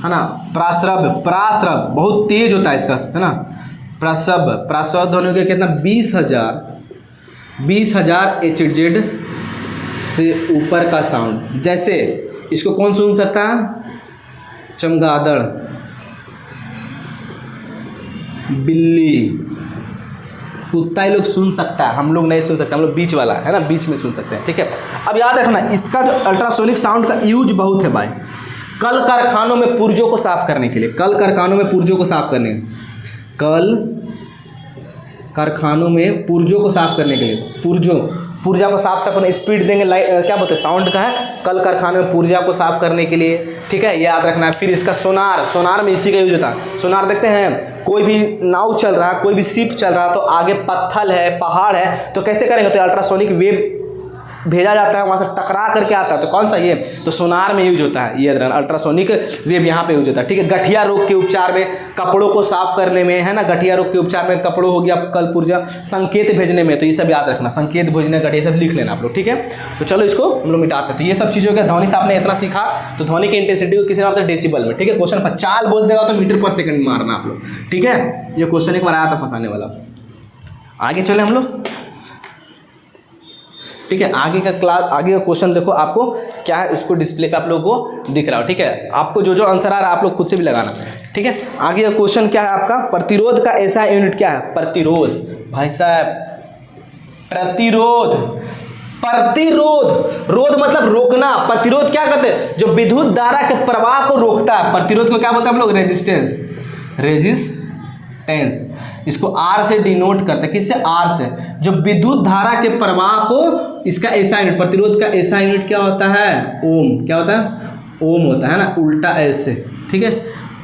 [SPEAKER 1] है ना। प्राश्रव्य, प्राश्रव्य बहुत तेज होता है इसका, है ना। प्राश्रव्य, प्राश्रव्य ध्वनि का कितना? 20,000 HZ से ऊपर का साउंड। जैसे इसको कौन सुन सकता है? चमगादड़, बिल्ली, कुत्ता, ये लोग सुन सकता है, हम लोग नहीं सुन सकते। हम लोग बीच वाला, है ना, बीच में सुन सकते हैं, ठीक है। अब याद रखना, इसका जो अल्ट्रासोनिक साउंड का यूज बहुत है भाई। कल कारखानों में पुर्जों को साफ करने के लिए, कल कारखानों में पुर्जों को साफ करने, कल कारखानों में पुर्जों को साफ करने के लिए, पुर्जा को साफ करने, स्पीड देंगे, लाइट क्या बोलते हैं, साउंड का है। कल कारखाने में पुर्जा को साफ करने के लिए, ठीक है, ये याद रखना है। फिर इसका सोनार, सोनार में इसी का यूज होता है। सोनार देखते हैं, कोई भी नाव चल रहा है, कोई भी शिप चल रहा है, तो आगे पत्थर है, पहाड़ है, तो कैसे करेंगे? तो अल्ट्रासोनिक वेव भेजा जाता है, वहाँ से टकरा करके आता है, तो कौन सा? ये तो सोनार में यूज होता है, ये अल्ट्रासोनिक वेव यहाँ पे यूज होता है, ठीक है। गठिया रोग के उपचार में, कपड़ों को साफ करने में, है ना, गठिया रोग के उपचार में, कपड़ों हो गया, कल पुर्जा, संकेत भेजने में, तो ये सब याद रखना, संकेत भेजने, गठिया सब लिख लेना आप लोग, ठीक है। तो चलो इसको हम लोग मिटाते हैं। तो ये सब चीज़ों का ध्वनि से आपने इतना सीखा। तो ध्वनि की इंटेंसिटी को किसी नाम से डेसिबल में, ठीक है। क्वेश्चन 50 बोल देगा तो मीटर पर सेकंड मारना आप लोग, ठीक है। ये क्वेश्चन एक बार आया था फंसाने वाला। आगे चले हम लोग, ठीक है। आगे का क्लास, आगे का क्वेश्चन देखो आपको क्या है, उसको डिस्प्ले पे आप लोगों को दिख रहा हो, ठीक है। आपको जो जो आंसर आ रहा है आप लोग खुद से भी लगाना, ठीक है। आगे का क्वेश्चन क्या है आपका? प्रतिरोध का ऐसा यूनिट क्या है? प्रतिरोध, भाई साहब, प्रतिरोध, प्रतिरोध, रोध मतलब रोकना। प्रतिरोध क्या करते हैं? जो विद्युत धारा के प्रवाह को रोकता है। प्रतिरोध को क्या बोलते हैं हम लोग? Resistance, resistance. इसको R से डिनोट करते हैं, किससे? R से। जो विद्युत धारा के प्रवाह को, इसका ऐसा यूनिट, प्रतिरोध का ऐसा यूनिट क्या होता है? ओम। क्या होता है? ओम होता है ना, उल्टा ऐसे, ठीक है।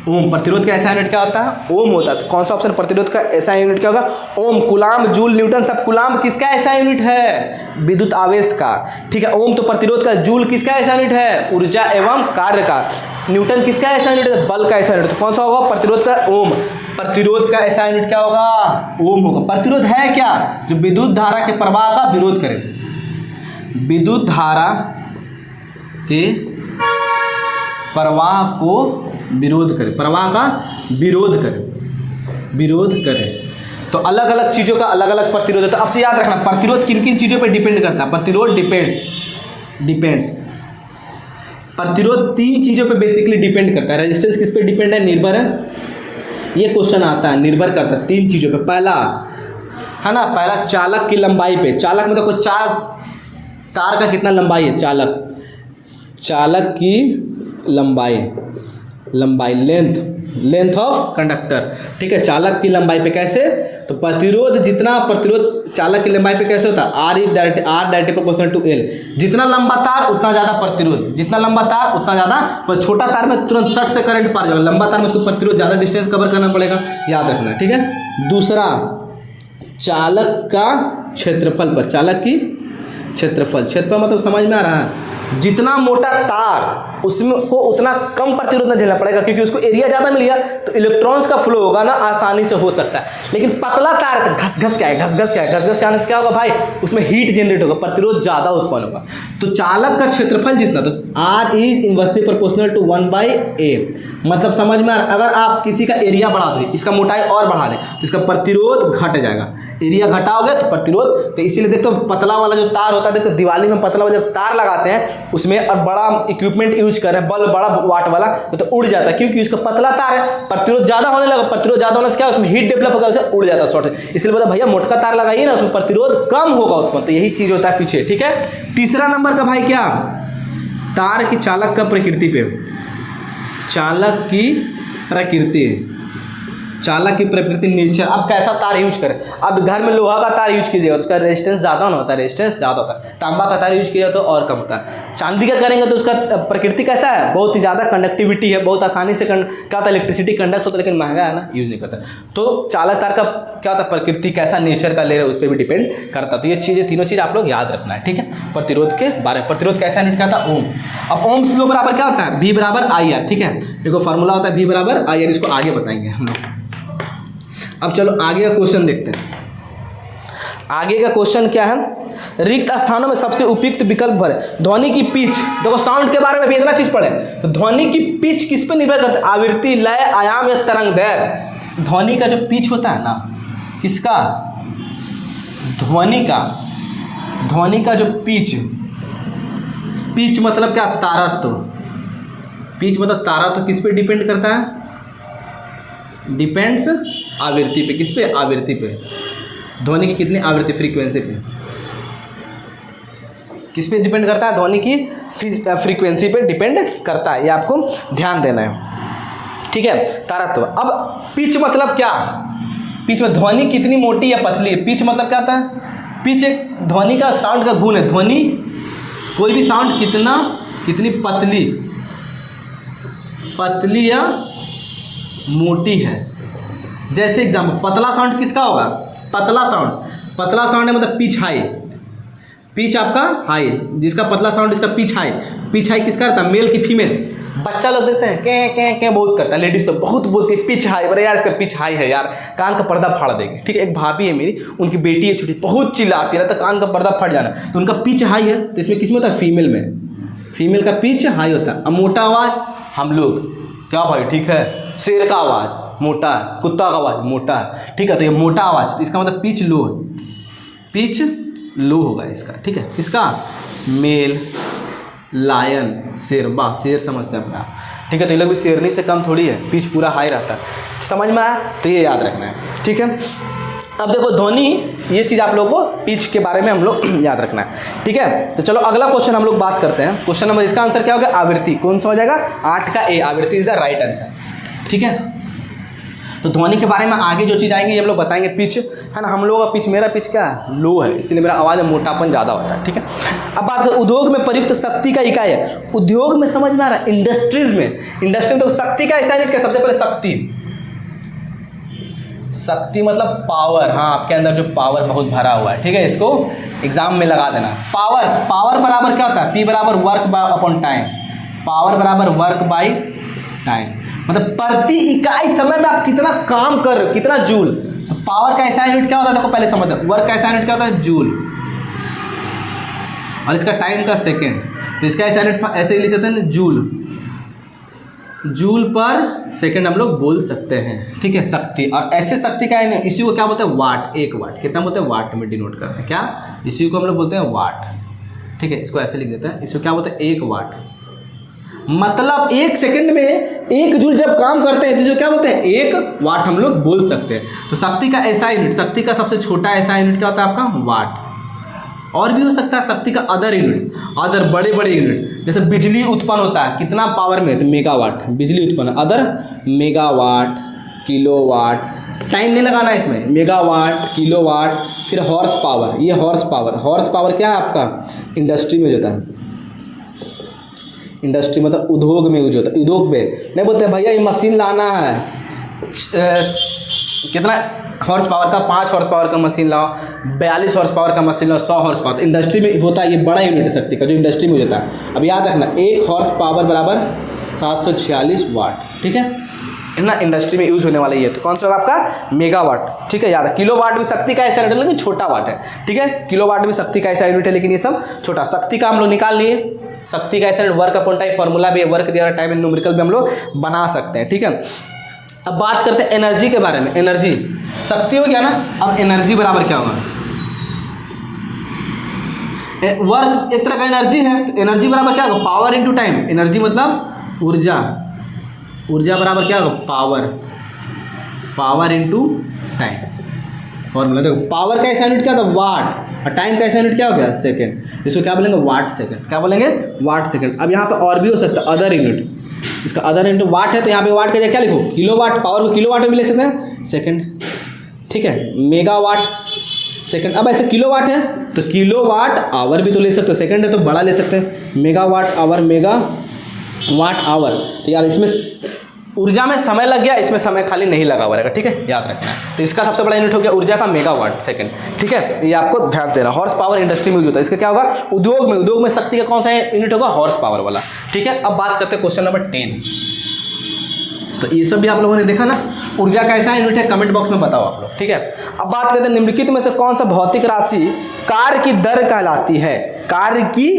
[SPEAKER 1] ओम, प्रतिरोध का ऐसा यूनिट क्या होता है? ओम होता है। तो कौन सा ऑप्शन? प्रतिरोध का ऐसा यूनिट क्या होगा? ओम। कुलाम, जूल, न्यूटन, सब। कुलाम किसका ऐसा यूनिट है? विद्युत आवेश का, ठीक है। ओम तो प्रतिरोध का। जूल किसका ऐसा यूनिट है? ऊर्जा एवं कार्य का। न्यूटन किसका ऐसा यूनिट है? बल का ऐसा यूनिट। तो कौन सा होगा? प्रतिरोध का ओम। प्रतिरोध का ऐसा यूनिट क्या होगा? ओम होगा। प्रतिरोध है क्या? जो विद्युत धारा के प्रवाह का विरोध करे, विद्युत धारा के प्रवाह को विरोध करे, प्रवाह का विरोध करे, विरोध करे। तो अलग अलग चीज़ों का अलग अलग प्रतिरोध होता है। अब से याद रखना, प्रतिरोध किन किन चीज़ों पे डिपेंड करता है? प्रतिरोध डिपेंड्स, प्रतिरोध 3 चीज़ों पे बेसिकली डिपेंड करता है। रेजिस्टेंस किस पे डिपेंड है? निर्भर है। ये क्वेश्चन आता है, निर्भर करता है 3 चीज़ों पे। पहला है ना, पहला चालक की लंबाई पे। चालक में देखो तार का कितना लंबाई है? चालक की लंबाई, लंबाई, लेंथ ऑफ कंडक्टर। ठीक है, चालक की लंबाई पे कैसे, तो प्रतिरोध जितना, प्रतिरोध चालक की लंबाई पे कैसे होता है, R directly proportional to L। जितना लंबा तार उतना ज़्यादा प्रतिरोध, जितना लंबा तार उतना ज़्यादा, पर छोटा तार में तुरंत शॉर्ट से करंट पार जाएगा, लंबा तार में उसको प्रतिरोध ज़्यादा डिस्टेंस कवर करना पड़ेगा, याद रखना। ठीक है, दूसरा चालक का क्षेत्रफल पर, चालक की क्षेत्रफल मतलब समझ में आ रहा है, जितना मोटा तार उसमें को उतना कम प्रतिरोध न झेलना पड़ेगा, क्योंकि उसको एरिया ज़्यादा मिल गया तो इलेक्ट्रॉन्स का फ्लो होगा ना आसानी से हो सकता है। लेकिन पतला तार घस के आने से क्या होगा भाई, उसमें हीट जनरेट होगा, प्रतिरोध ज़्यादा उत्पन्न होगा। तो चालक का क्षेत्रफल जितना, तो R is inversely proportional to 1/A। मतलब समझ में आ रहा, अगर आप किसी का एरिया बढ़ा दें, इसका मोटाई और बढ़ा दें तो इसका प्रतिरोध घट जाएगा, एरिया घटाओगे तो प्रतिरोध, तो इसीलिए देखो पतला वाला जो तार होता है, देखो दिवाली में पतला वाला जब तार लगाते हैं उसमें और बड़ा इक्विपमेंट यूज कर रहे हैं, बल्ब बड़ा वाट वाला, तो उड़ जाता है, क्योंकि उसका पतला तार है, प्रतिरोध ज़्यादा होने लगा, प्रतिरोध ज़्यादा होने से क्या उसमें हीट डेवलप होगा, उसे उड़ जाता है शॉर्ट। इसलिए बोला भैया मोटका तार लगाइए ना, उसमें प्रतिरोध कम होगा उत्पन्न, तो यही चीज़ होता है पीछे। ठीक है, तीसरा नंबर का भाई क्या, तार की चालक का प्रकृति पे, चालक की प्रकृति, चालक की प्रकृति नेचर। अब कैसा तार यूज करें, अब घर में लोहा का तार यूज कीजिएगा तो उसका रेजिस्टेंस ज़्यादा ना होता है, रेजिस्टेंस ज़्यादा होता है। तांबा का तार यूज किया तो और कम होता है। चांदी का करेंगे तो उसका प्रकृति कैसा है, बहुत ही ज़्यादा कंडक्टिविटी है, बहुत आसानी से क्या होता है, इलेक्ट्रिसिटी कंडक्ट होता है, लेकिन महंगा है ना, यूज नहीं करता। तो चालक तार का क्या होता है, प्रकृति कैसा नेचर का ले रहे हैं उस पर भी डिपेंड करता है। तो ये चीज़ें, तीनों चीज़ आप लोग याद रखना है। ठीक है, प्रतिरोध के बारे में, प्रतिरोध कैसा यूनिट क्या था, ओम। अब ओम्स लॉ बराबर क्या होता है, V बराबर IR। ठीक है, देखो फॉर्मूला होता है V बराबर IR, इसको आगे बताएंगे हम लोग। अब चलो आगे का क्वेश्चन देखते हैं। आगे का क्वेश्चन क्या है, रिक्त स्थानों में सबसे उपयुक्त विकल्प भरे। ध्वनि की पिच, देखो साउंड के बारे में भी इतना चीज पढ़े, तो ध्वनि की पिच किस पे निर्भर करता है, आवृत्ति, लय, आयाम या तरंग दैर्घ्य। ध्वनि का जो पिच होता है ना, किसका, ध्वनि का जो पिच मतलब क्या, तारत्व। पिच मतलब तारत्व किस पे डिपेंड करता है, डिपेंड्स आवृत्ति पे, किस पे, आवृत्ति पे। ध्वनि की कितनी आवृत्ति, फ्रीक्वेंसी पे, किस पे डिपेंड करता है, ध्वनि की फ्रीक्वेंसी पे डिपेंड करता है, ये आपको ध्यान देना है। ठीक है, तारत्व। अब पिच मतलब क्या, पिच में ध्वनि कितनी मोटी या पतली है, पिच मतलब क्या होता है, पिच एक ध्वनि का, साउंड का गुण है। ध्वनि कोई भी साउंड कितनी पतली या मोटी है। जैसे एग्जाम्पल, पतला साउंड किसका होगा, पतला साउंड है मतलब पिच हाई, पिच आपका हाई, जिसका पतला साउंड इसका पिच हाई किसका रहता है, मेल की फीमेल। बच्चा लोग देखते हैं क्या बहुत करता है, लेडीज तो बहुत बोलती है पिच हाई, बोले यार इसका पिच हाई है यार, कान का पर्दा फाड़ देगी। ठीक है, एक भाभी है मेरी, उनकी बेटी है छोटी, बहुत चिल्लाती है ना, तो कान का पर्दा फट जाना, तो उनका पिच हाई है, तो इसमें किस में होता है, फीमेल में, फीमेल का पिच हाई होता है। अब मोटा आवाज़, हम लोग क्या भाई, ठीक है, शेर का आवाज़ मोटा है, कुत्ता का आवाज़ मोटा है। ठीक है, तो ये मोटा आवाज़, तो इसका मतलब पिच लो होगा इसका। ठीक है, इसका मेल, लायन, शेर, वाह शेर समझते हैं अपना। ठीक है, तो ये लोग भी शेरनी से कम थोड़ी है, पिच पूरा हाई रहता है। समझ में आया, तो ये याद रखना है। ठीक है, अब देखो ध्वनि, ये चीज़ आप लोगों को पिच के बारे में हम लोग याद रखना है। ठीक है, तो चलो अगला क्वेश्चन हम लोग बात करते हैं। क्वेश्चन नंबर, इसका आंसर क्या होगा, आवृत्ति। कौन सा हो जाएगा, 8 का A, आवृत्ति इज द राइट आंसर। ठीक है, तो ध्वनि के बारे में आगे जो चीज़ आएंगे ये हम लोग बताएंगे। पिच है ना, हम लोगों का पिच, मेरा पिच क्या है, लो है, इसलिए मेरा आवाज़ में मोटापन ज़्यादा होता है। ठीक है, अब बात करें उद्योग में प्रयुक्त शक्ति का इकाई है। उद्योग में समझ में आ रहा है, इंडस्ट्रीज में तो शक्ति का ऐसा यूनिट क्या, सबसे पहले शक्ति मतलब पावर। हाँ, आपके अंदर जो पावर बहुत भरा हुआ है, ठीक है, इसको एग्जाम में लगा देना। पावर बराबर क्या होता है, P बराबर वर्क अपॉन टाइम, पावर बराबर वर्क बाई टाइम, मतलब प्रति इकाई समय में आप कितना काम कर रहे हो, कितना जूल। तो पावर का ऐसा यूनिट क्या होता है, देखो पहले समझ लो, वर्क का ऐसा यूनिट क्या होता है, जूल, और इसका टाइम का सेकेंड, तो इसका ऐसा यूनिट ऐसे लिख सकते हैं, जूल पर सेकंड हम लोग बोल सकते हैं। ठीक है, शक्ति, और ऐसे शक्ति का है, इसी को क्या बोलते हैं, वाट। 1 वाट कितना बोलते हैं, वाट में डिनोट करते हैं, क्या, इसी को हम लोग बोलते हैं वाट। ठीक है, इसको ऐसे लिख देते हैं, इसको क्या बोलते हैं, 1 वाट। मतलब 1 सेकंड में 1 जूल जब काम करते हैं तो जो क्या बोलते हैं, 1 वाट हम लोग बोल सकते हैं। तो शक्ति का ऐसा यूनिट, शक्ति का सबसे छोटा ऐसा यूनिट क्या होता है आपका, वाट। और भी हो सकता है शक्ति का अदर यूनिट, अदर बड़े बड़े यूनिट, जैसे बिजली उत्पन्न होता है कितना पावर में, तो मेगावाट बिजली उत्पन्न, अदर मेगावाट, किलोवाट, टाइम नहीं लगाना है इसमें, मेगावाट, किलोवाट, फिर हॉर्स पावर, ये हॉर्स पावर, हॉर्स पावर क्या है आपका इंडस्ट्री में होता है, इंडस्ट्री मतलब उद्योग में यूज होता है, उद्योग में नहीं बोलते भैया ये मशीन लाना है, कितना हॉर्स पावर का, 5 हॉर्स पावर का मशीन लाओ, 42 हॉर्स पावर का मशीन लाओ, 100 हॉर्स पावर, इंडस्ट्री में होता है, ये बड़ा यूनिट है शक्ति का जो इंडस्ट्री में होता है। अब याद रखना 1 हॉर्स पावर बराबर 746 वाट, ठीक है ना, इंडस्ट्री में यूज होने वाला ये, तो कौन सा होगा आपका मेगावाट, ठीक है। याद है किलोवाट भी शक्ति का ऐसा यूनिट है लेकिन छोटा वाट है, ठीक है, किलोवाट भी शक्ति का ऐसा यूनिट है लेकिन ये सब छोटा, शक्ति का हम लोग निकाल लिए, शक्ति का ऐसा वर्क अपॉन टाइम फॉर्मूला भी, वर्क दिया टाइम इन न्यूमेरिकल भी हम लोग बना सकते हैं, ठीक है। अब बात करते हैं एनर्जी के बारे में, एनर्जी शक्ति हो गया ना, अब एनर्जी बराबर क्या होगा, वर्क एक तरह का एनर्जी है, तो एनर्जी बराबर क्या होगा पावर इनटू टाइम, एनर्जी मतलब ऊर्जा, ऊर्जा बराबर क्या होगा power, power into time, formula देखो, पावर का ऐसा यूनिट क्या था वाट, और टाइम का ऐसा यूनिट क्या हो गया सेकंड, इसको क्या बोलेंगे वाट सेकंड, क्या बोलेंगे वाट सेकंड। अब यहाँ पे और भी हो सकता है अदर यूनिट, इसका अदर यूनिट वाट है तो यहाँ पे वाट का क्या लिखो किलोवाट, पावर को किलोवाट में भी ले सकते हैं सेकंड, ठीक है, मेगावाट सेकंड। अब ऐसे किलोवाट है तो किलोवाट आवर भी तो ले सकते हो, सेकंड है तो बड़ा ले सकते हैं, मेगावाट आवर, मेगावाट आवर, तो यार इसमें ऊर्जा में समय लग गया, इसमें समय खाली नहीं लगा हुआ रहेगा, ठीक है, याद रखना है। तो इसका सबसे बड़ा यूनिट हो गया ऊर्जा का मेगावाट सेकंड, ठीक है, ये आपको ध्यान देना। हॉर्स पावर इंडस्ट्री में यूज होता है, इसका क्या होगा उद्योग में, उद्योग में शक्ति का कौन सा यूनिट होगा हॉर्स पावर वाला, ठीक है। अब बात करते हैं क्वेश्चन नंबर 10, तो ये सब भी आप लोगों ने देखा ना, ऊर्जा का ऐसा यूनिट है, कमेंट बॉक्स में बताओ आप लोग, ठीक है। अब बात करते हैं निम्नलिखित में से कौन सा भौतिक राशि कार्य की दर कहलाती है, कार्य की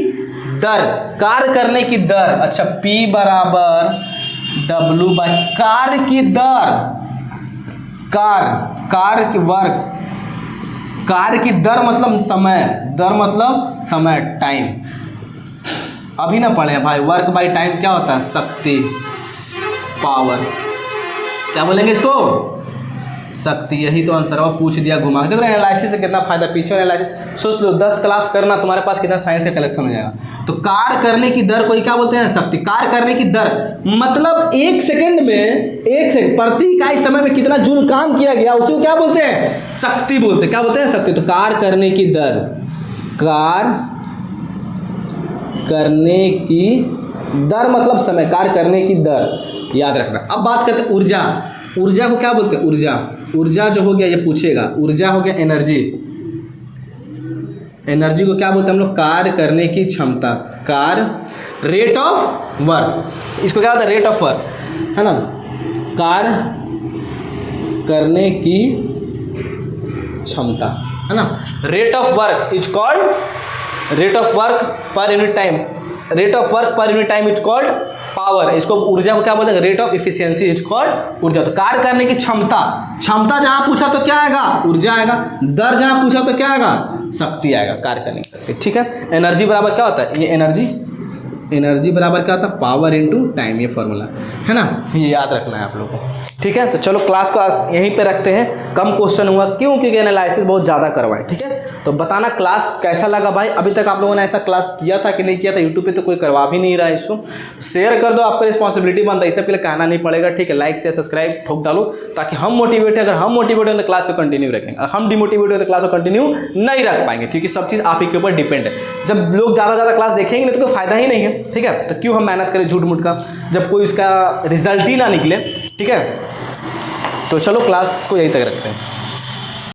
[SPEAKER 1] दर, कार्य करने की दर, अच्छा P बराबर W बाई कार्य की दर, कार्य की वर्क, कार्य की दर मतलब समय, दर मतलब समय टाइम, अभी ना पढ़े भाई, वर्क बाई टाइम क्या होता है शक्ति, पावर, क्या बोलेंगे इसको शक्ति, यही तो आंसर है, पूछ दिया घुमा के। देखो एनालिसिस से कितना फायदा, पीछे एनालिसिस सोच लो 10 क्लास करना, तुम्हारे पास कितना साइंस का कलेक्शन हो जाएगा। तो कार्य करने की दर कोई क्या बोलते हैं शक्ति, कार्य करने की दर मतलब 1 सेकंड में, 1 सेकंड प्रति इकाई समय में कितना जूल काम किया गया उसी को क्या बोलते हैं शक्ति बोलते हैं, क्या बोलते हैं शक्ति। तो कार्य करने की दर, कार्य करने की दर मतलब समय, कार्य करने की दर, याद रखना। अब बात करते हैं ऊर्जा, ऊर्जा को क्या बोलते हैं ऊर्जा, ऊर्जा जो हो गया ये पूछेगा, ऊर्जा हो गया एनर्जी, एनर्जी को क्या बोलते हैं हम लोग कार्य करने की क्षमता, कार्य रेट ऑफ वर्क, इसको क्या होता है रेट ऑफ वर्क, है ना, कार्य करने की क्षमता, है ना, rate of work is called rate of work per unit time, rate of work per unit time is called power, इसको ऊर्जा को क्या बोलते हैं rate of efficiency is called ऊर्जा। तो कार्य करने की क्षमता, क्षमता जहां पूछा तो क्या आएगा ऊर्जा आएगा, दर जहां पूछा तो क्या आएगा शक्ति आएगा, कार्य करने की शक्ति, ठीक है। एनर्जी बराबर क्या होता है ये एनर्जी, एनर्जी बराबर क्या होता है पावर इनटू टाइम, ये फॉर्मूला है ना, ये याद रखना है आप लोगों को, ठीक है। तो चलो क्लास को यहीं पे रखते हैं, कम क्वेश्चन हुआ क्यों, क्योंकि एनालिसिस बहुत ज़्यादा करवाएं, ठीक है। तो बताना क्लास कैसा लगा भाई, अभी तक आप लोगों ने ऐसा क्लास किया था कि नहीं किया था, यूट्यूब पे तो कोई करवा भी नहीं रहा है इसको, शेयर कर दो, आपका रिस्पॉन्सिबिलिटी बनता है, इस सब के लिए कहना नहीं पड़ेगा, ठीक है। लाइक शेयर सब्सक्राइब ठोक डालो ताकि हम मोटिवेट है, अगर हम मोटिवेट हो तो क्लास को कंटिन्यू रखेंगे, अगर हम डिमोटिवेट हो तो क्लास को कंटिन्यू नहीं रख पाएंगे, क्योंकि सब चीज़ आप ही के ऊपर डिपेंड है। जब लोग ज़्यादा क्लास देखेंगे नहीं तो कोई फायदा ही नहीं है, ठीक है। तो क्यों हम मेहनत करें झूठ मूठ का जब कोई उसका रिजल्ट ही ना निकले, ठीक है। तो चलो क्लास को यहीं तक रखते हैं।